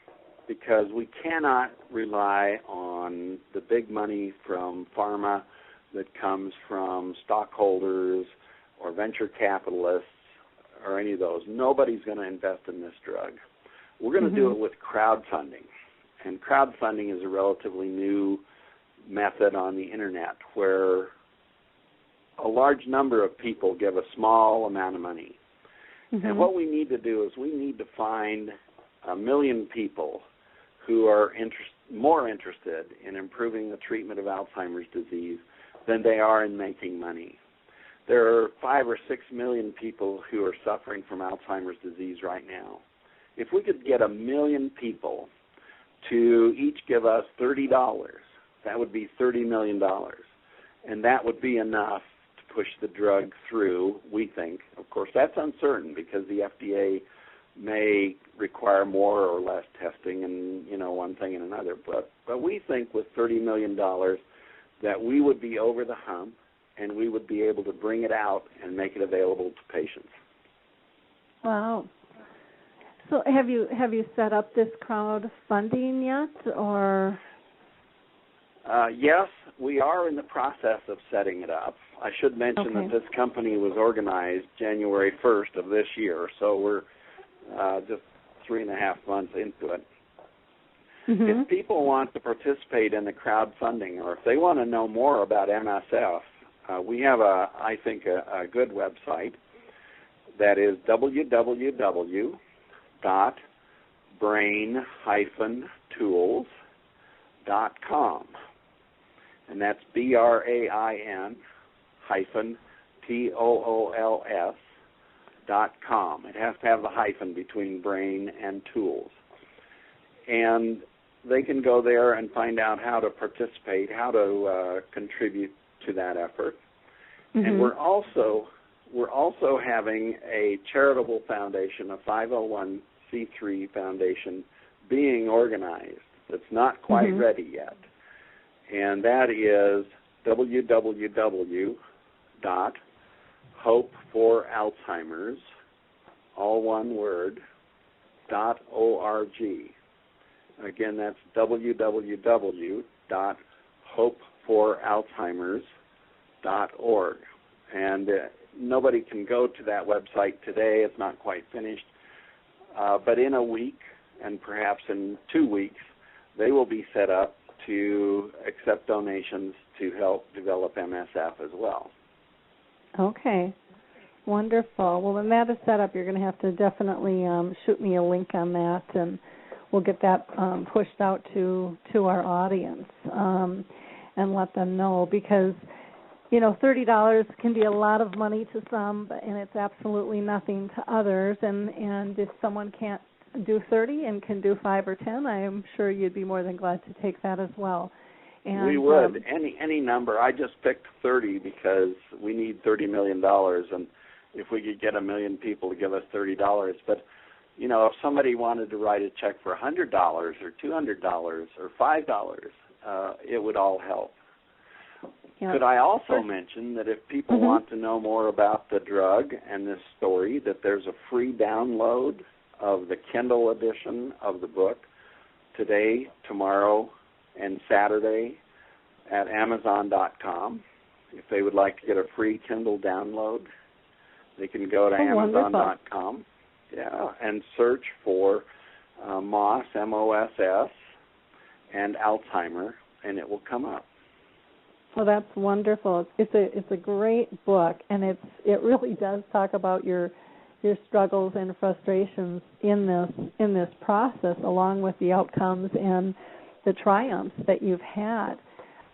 because we cannot rely on the big money from pharma that comes from stockholders or venture capitalists or any of those. Nobody's going to invest in this drug. We're going to do it with crowdfunding. And crowdfunding is a relatively new method on the Internet where a large number of people give a small amount of money. And what we need to do is we need to find 1 million people who are more interested in improving the treatment of Alzheimer's disease than they are in making money. There are 5 or 6 million people who are suffering from Alzheimer's disease right now. If we could get 1 million people to each give us $30, that would be $30 million. And that would be enough to push the drug through, we think. Of course, that's uncertain because the FDA may require more or less testing and, one thing and another. But we think with $30 million that we would be over the hump and we would be able to bring it out and make it available to patients. Wow. So have you set up this crowdfunding yet, or? Yes, we are in the process of setting it up. I should mention that this company was organized January 1st of this year, so we're just 3.5 months into it. If people want to participate in the crowdfunding, or if they want to know more about MSF, we have I think a good website that is www.brain-tools.com, and that's BRAIN-TOOLS.com. It has to have the hyphen between brain and tools. And they can go there and find out how to participate, how to contribute to that effort. And we're also having a charitable foundation, a 501c3 foundation, being organized. It's not quite ready yet. And that is www.hopeforalzheimers, all one word, .org. Again, that's www.hopeforalzheimers.org. And nobody can go to that website today. It's not quite finished. But in a week, and perhaps in 2 weeks, they will be set up to accept donations to help develop MSF as well. Okay. Wonderful. Well, when that is set up, you're going to have to definitely shoot me a link on that, and we'll get that pushed out to our audience and let them know, because $30 can be a lot of money to some, and it's absolutely nothing to others. And if someone can't do 30 and can do 5 or 10, I am sure you'd be more than glad to take that as well. And we would. Any number. I just picked 30 because we need $30 million, and if we could get 1 million people to give us $30. But, if somebody wanted to write a check for $100 or $200 or $5, it would all help. Yeah. Could I also mention that if people want to know more about the drug and this story, that there's a free download of the Kindle edition of the book today, tomorrow, and Saturday at Amazon.com. If they would like to get a free Kindle download, they can go to Amazon.com, and search for MOSS, M-O-S-S, and Alzheimer, and it will come up. Well, that's wonderful. It's a great book, and it really does talk about your struggles and frustrations in this process, along with the outcomes and the triumphs that you've had.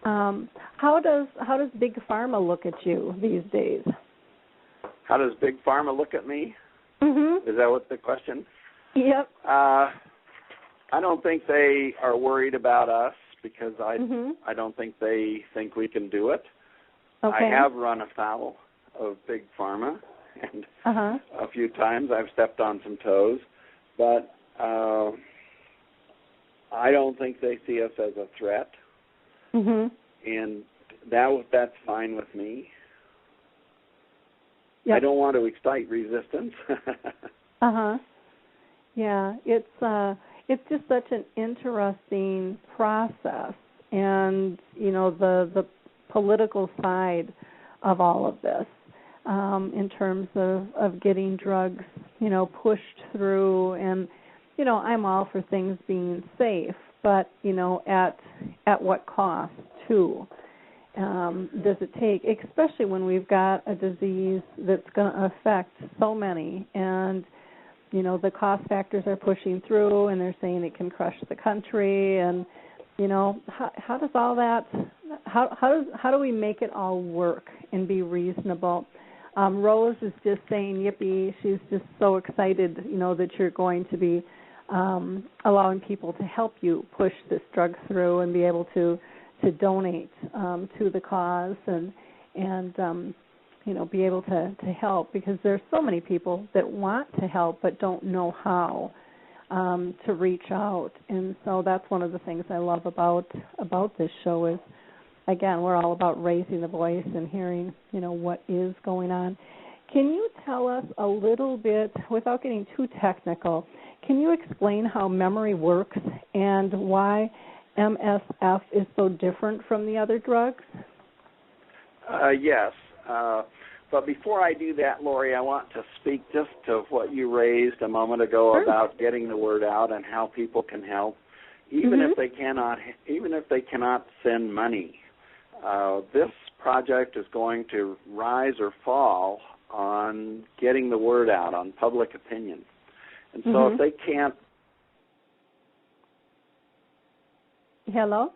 How does Big Pharma look at you these days? How does Big Pharma look at me? Mm-hmm. Is that what the question? Yep. I don't think they are worried about us because I don't think they think we can do it. Okay. I have run afoul of Big Pharma, and a few times I've stepped on some toes, but I don't think they see us as a threat, and that's fine with me. Yep. I don't want to excite resistance. Yeah, it's just such an interesting process, and the political side of all of this, in terms of getting drugs, pushed through, and I'm all for things being safe, but at what cost too? Does it take, especially when we've got a disease that's going to affect so many, and the cost factors are pushing through, and they're saying it can crush the country, and how does all that? How do we make it all work and be reasonable? Rose is just saying yippee. She's just so excited, that you're going to be allowing people to help you push this drug through and be able to donate to the cause and be able to help, because there's so many people that want to help but don't know how to reach out. And so that's one of the things I love about this show is, again, we're all about raising the voice and hearing, what is going on. Can you tell us a little bit, without getting too technical, can you explain how memory works and why MSF is so different from the other drugs? Yes. But before I do that, Lori, I want to speak just to what you raised a moment ago about getting the word out and how people can help, even if they cannot send money. This project is going to rise or fall on getting the word out, on public opinion. And so if they can't... Hello?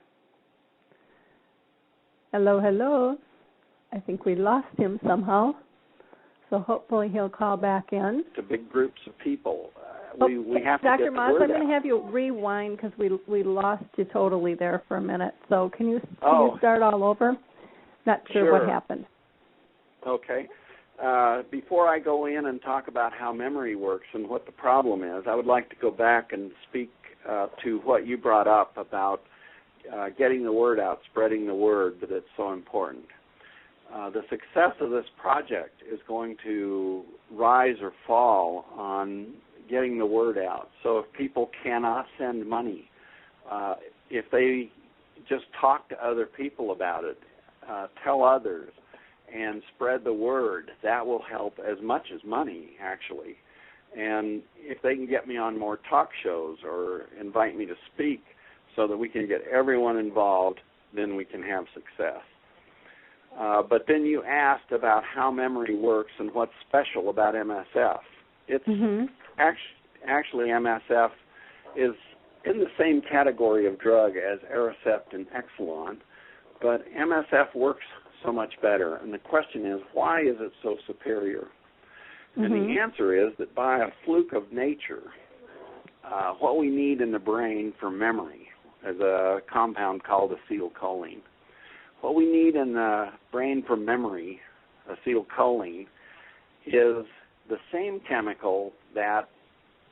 Hello? I think we lost him somehow, so hopefully he'll call back in. To big groups of people. We have to Dr. get the Moss, word I'm going to out. have you rewind because we lost you totally there for a minute. So can you start all over? Not sure what happened. Okay. Before I go in and talk about how memory works and what the problem is, I would like to go back and speak to what you brought up about getting the word out, spreading the word, that it's so important. The success of this project is going to rise or fall on getting the word out. So if people cannot send money, if they just talk to other people about it, tell others, and spread the word, that will help as much as money, actually. And if they can get me on more talk shows or invite me to speak so that we can get everyone involved, then we can have success. But then you asked about how memory works and what's special about MSF. It's actually MSF is in the same category of drug as Aricept and Exelon, but MSF works so much better. And the question is, why is it so superior? And the answer is that by a fluke of nature, what we need in the brain for memory is a compound called acetylcholine. What we need in the brain for memory, acetylcholine, is the same chemical that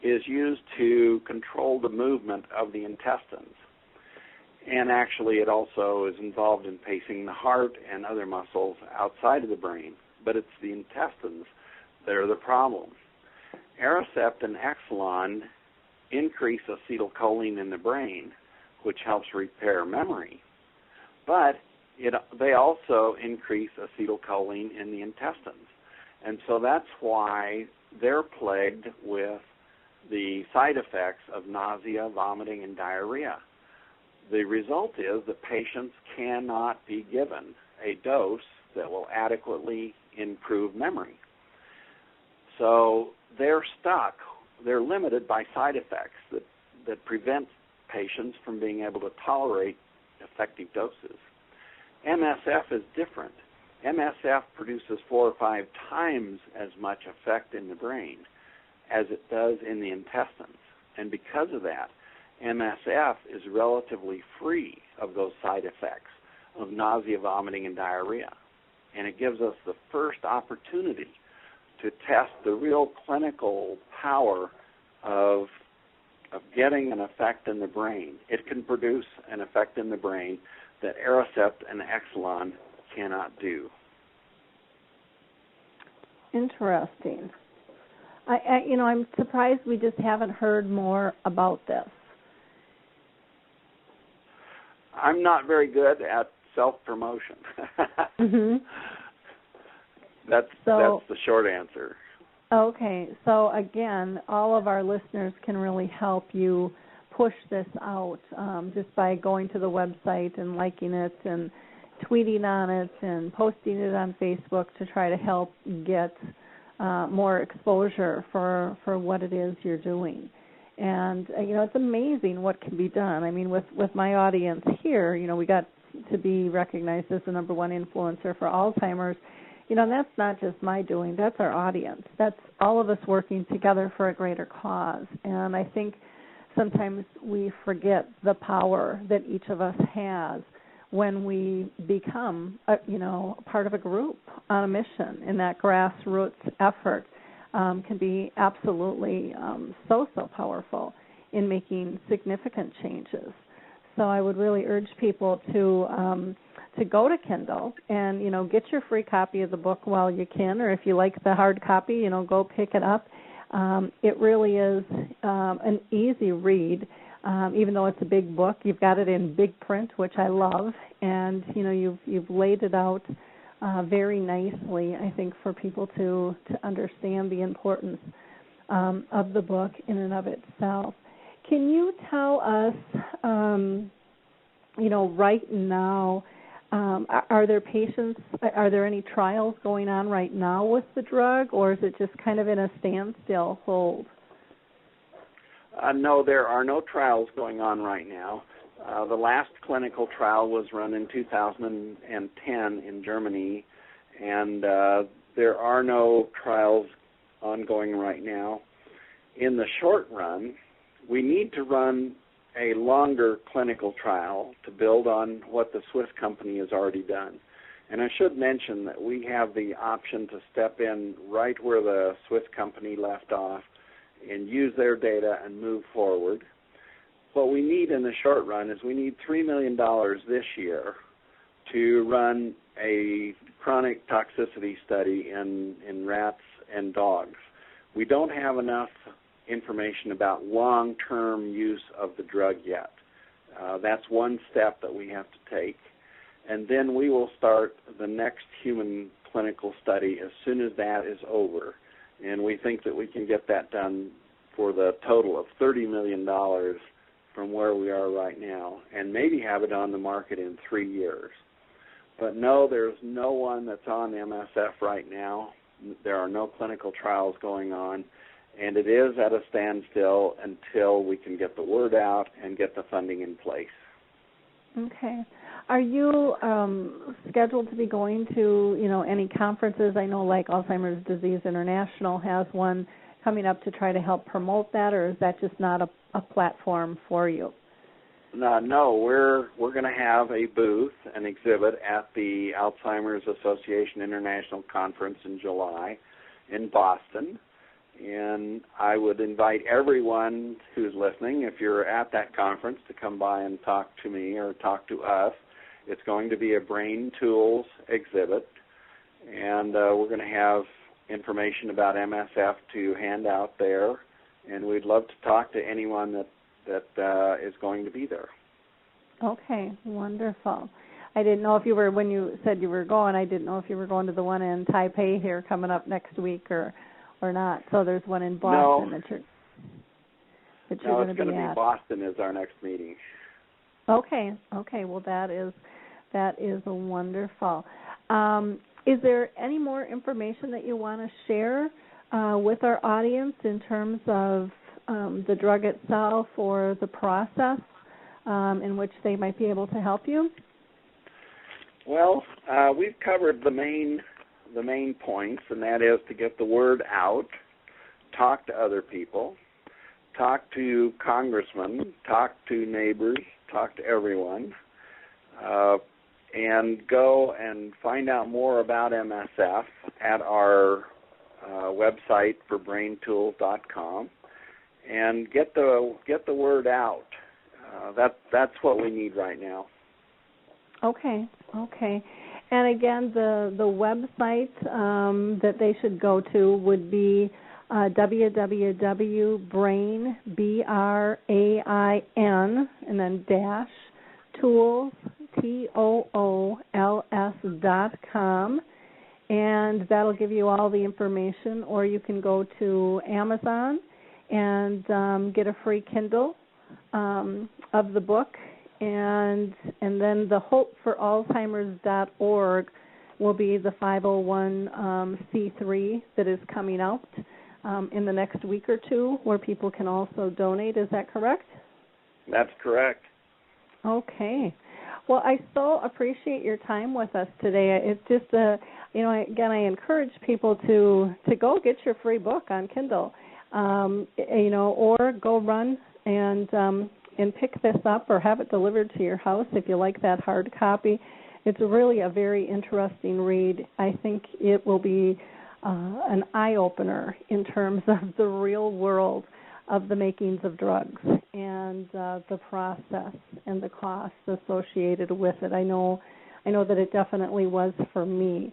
is used to control the movement of the intestines. And actually it also is involved in pacing the heart and other muscles outside of the brain, but it's the intestines that are the problem. Aricept and Exelon increase acetylcholine in the brain, which helps repair memory, but they also increase acetylcholine in the intestines. And so that's why they're plagued with the side effects of nausea, vomiting, and diarrhea. The result is that patients cannot be given a dose that will adequately improve memory. So they're stuck. They're limited by side effects that prevent patients from being able to tolerate effective doses. MSF is different. MSF produces 4 or 5 times as much effect in the brain as it does in the intestines. And because of that, MSF is relatively free of those side effects of nausea, vomiting, and diarrhea. And it gives us the first opportunity to test the real clinical power of getting an effect in the brain. It can produce an effect in the brain that Aricept and Exelon cannot do. Interesting. I'm surprised we just haven't heard more about this. I'm not very good at self-promotion. Mm-hmm. That's the short answer. Okay. So, again, all of our listeners can really help you push this out just by going to the website and liking it and tweeting on it and posting it on Facebook to try to help get more exposure for what it is you're doing. And, it's amazing what can be done. I mean, with my audience here, we got to be recognized as the #1 influencer for Alzheimer's. That's not just my doing. That's our audience. That's all of us working together for a greater cause. And I think sometimes we forget the power that each of us has when we become, part of a group on a mission, and that grassroots effort can be absolutely so powerful in making significant changes. So I would really urge people to go to Kindle and, get your free copy of the book while you can, or if you like the hard copy, go pick it up. It really is an easy read. Even though it's a big book, you've got it in big print, which I love, and you've laid it out very nicely, I think, for people to understand the importance of the book in and of itself. Can you tell us, right now, are there any trials going on right now with the drug, or is it just kind of in a standstill hold? No, there are no trials going on right now. The last clinical trial was run in 2010 in Germany, and there are no trials ongoing right now. In the short run, we need to run a longer clinical trial to build on what the Swiss company has already done. And I should mention that we have the option to step in right where the Swiss company left off and use their data and move forward. What we need in the short run is we need $3 million this year to run a chronic toxicity study in rats and dogs. We don't have enough information about long-term use of the drug yet. That's one step that we have to take. And then we will start the next human clinical study as soon as that is over. And we think that we can get that done for the total of $30 million from where we are right now, and maybe have it on the market in 3 years. But no, there's no one that's on MSF right now. There are no clinical trials going on, and it is at a standstill until we can get the word out and get the funding in place. Okay. Are you scheduled to be going to, any conferences? I know like Alzheimer's Disease International has one coming up to try to help promote that, or is that just not a platform for you? No, we're going to have a booth, an exhibit at the Alzheimer's Association International Conference in July in Boston, And I would invite everyone who's listening, if you're at that conference, to come by and talk to me or talk to us. It's going to be a Brain Tools exhibit, and we're going to have information about MSF to hand out there, and we'd love to talk to anyone that is going to be there. Okay, wonderful. I didn't know if you were, when you said you were going, I didn't know if you were going to the one in Taipei here coming up next week or not. So there's one in Boston that you're going to be at. No, it's going to be Boston is our next meeting. Okay. Well, that is wonderful. Is there any more information that you want to share with our audience in terms of the drug itself or the process in which they might be able to help you? Well, we've covered the main points, and that is to get the word out, talk to other people, talk to congressmen, talk to neighbors, talk to everyone, and go and find out more about MSF at our website for braintools.com, and get the word out. That's what we need right now. Okay. And again, the website that they should go to would be www.brain, BRAIN, and then dash tools, TOOLS.com, and that'll give you all the information. Or you can go to Amazon and get a free Kindle of the book. And then the hopeforalzheimers.org will be the 501c3 that is coming out in the next week or two, where people can also donate. Is that correct? That's correct. Okay. Well, I so appreciate your time with us today. It's just, again, I encourage people to go get your free book on Kindle, or go run and pick this up or have it delivered to your house if you like that hard copy. It's really a very interesting read. I think it will be an eye-opener in terms of the real world of the makings of drugs and the process and the costs associated with it. I know that it definitely was for me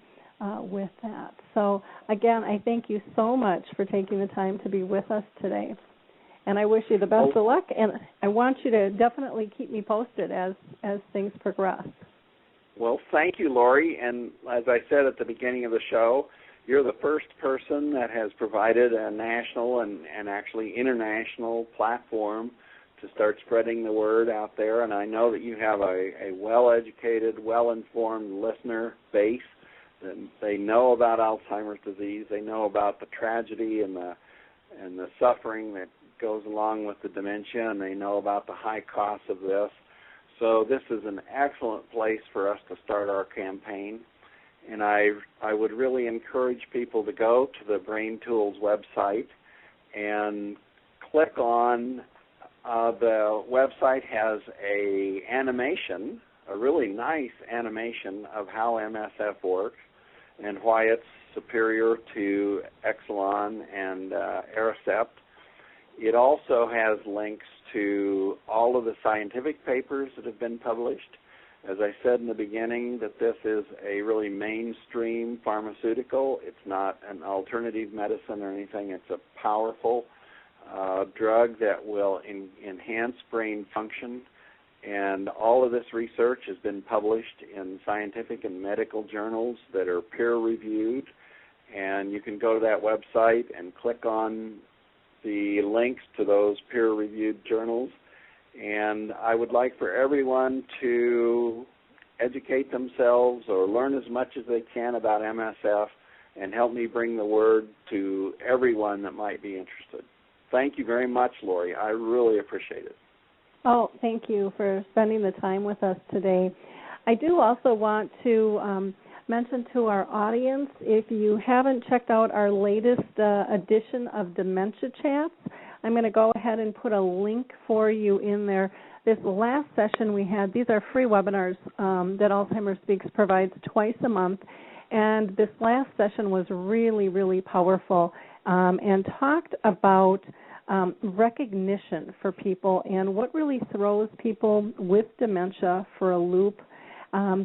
with that. So, again, I thank you so much for taking the time to be with us today. And I wish you the best of luck, and I want you to definitely keep me posted as things progress. Well, thank you, Lori. And as I said at the beginning of the show, you're the first person that has provided a national and actually international platform to start spreading the word out there. And I know that you have a well-educated, well-informed listener base. They know about Alzheimer's disease. They know about the tragedy and the suffering that goes along with the dementia, and they know about the high costs of this. So this is an excellent place for us to start our campaign. And I would really encourage people to go to the Brain Tools website and click on the website has a animation, a really nice animation of how MSF works and why it's superior to Exelon and Aricept. It also has links to all of the scientific papers that have been published. As I said in the beginning, that this is a really mainstream pharmaceutical. It's not an alternative medicine or anything. It's a powerful drug that will enhance brain function. And all of this research has been published in scientific and medical journals that are peer-reviewed. And you can go to that website and click on the links to those peer-reviewed journals. And I would like for everyone to educate themselves or learn as much as they can about MSF and help me bring the word to everyone that might be interested. Thank you very much, Lori. I really appreciate it. Oh, thank you for spending the time with us today. I do also want to mention to our audience, if you haven't checked out our latest edition of Dementia Chats, I'm going to go ahead and put a link for you in there. This last session we had, these are free webinars that Alzheimer's Speaks provides twice a month, and this last session was really, really powerful. and talked about recognition for people and what really throws people with dementia for a loop.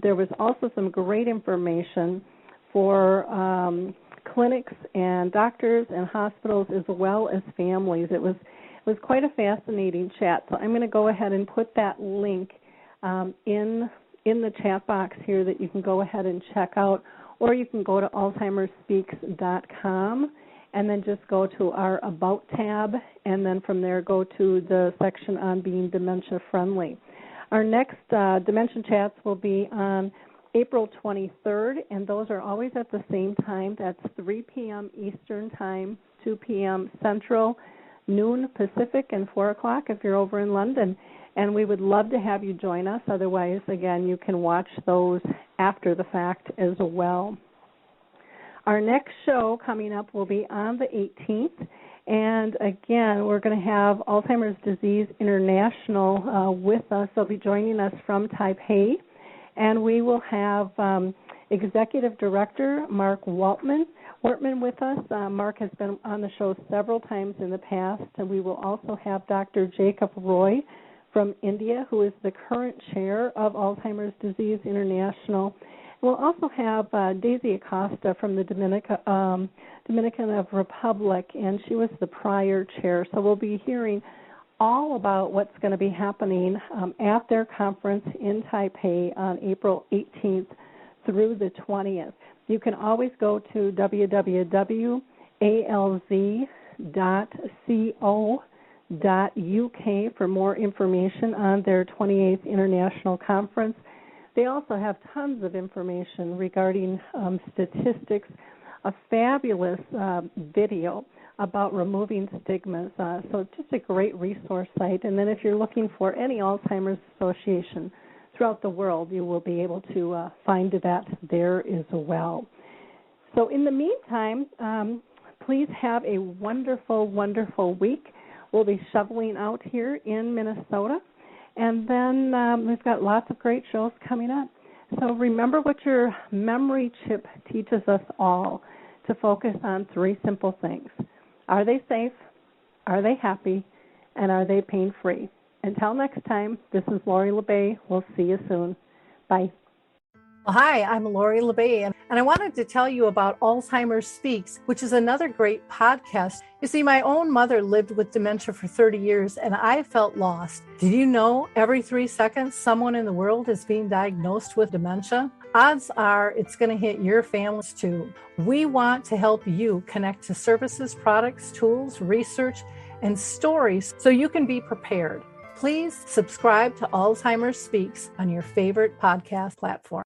There was also some great information for clinics and doctors and hospitals as well as families. It was quite a fascinating chat. So I'm going to go ahead and put that link in the chat box here that you can go ahead and check out, or you can go to alzheimerspeaks.com and then just go to our About tab, and then from there go to the section on being dementia friendly. Our next Dementia Chats will be on April 23rd, and those are always at the same time. That's 3 p.m. Eastern Time, 2 p.m. Central, noon Pacific, and 4 o'clock if you're over in London. And we would love to have you join us. Otherwise, again, you can watch those after the fact as well. Our next show coming up will be on the 18th. And, again, we're going to have Alzheimer's Disease International with us. They'll be joining us from Taipei. And we will have Executive Director Mark Wortman with us. Mark has been on the show several times in the past. And we will also have Dr. Jacob Roy from India, who is the current chair of Alzheimer's Disease International. We'll also have Daisy Acosta from the Dominican Republic, and she was the prior chair. So we'll be hearing all about what's going to be happening at their conference in Taipei on April 18th through the 20th. You can always go to www.alz.co.uk for more information on their 28th International Conference. They also have tons of information regarding statistics, a fabulous video about removing stigmas. So it's just a great resource site. And then if you're looking for any Alzheimer's association throughout the world, you will be able to find that there as well. So in the meantime, please have a wonderful, wonderful week. We'll be shoveling out here in Minnesota. And then we've got lots of great shows coming up. So remember what your memory chip teaches us all, to focus on 3 simple things. Are they safe? Are they happy? And are they pain-free? Until next time, this is Lori LeBay. We'll see you soon. Bye. Well, hi, I'm Lori LeBay, and I wanted to tell you about Alzheimer's Speaks, which is another great podcast. You see, my own mother lived with dementia for 30 years, and I felt lost. Did you know every 3 seconds someone in the world is being diagnosed with dementia? Odds are it's going to hit your families too. We want to help you connect to services, products, tools, research, and stories so you can be prepared. Please subscribe to Alzheimer's Speaks on your favorite podcast platform.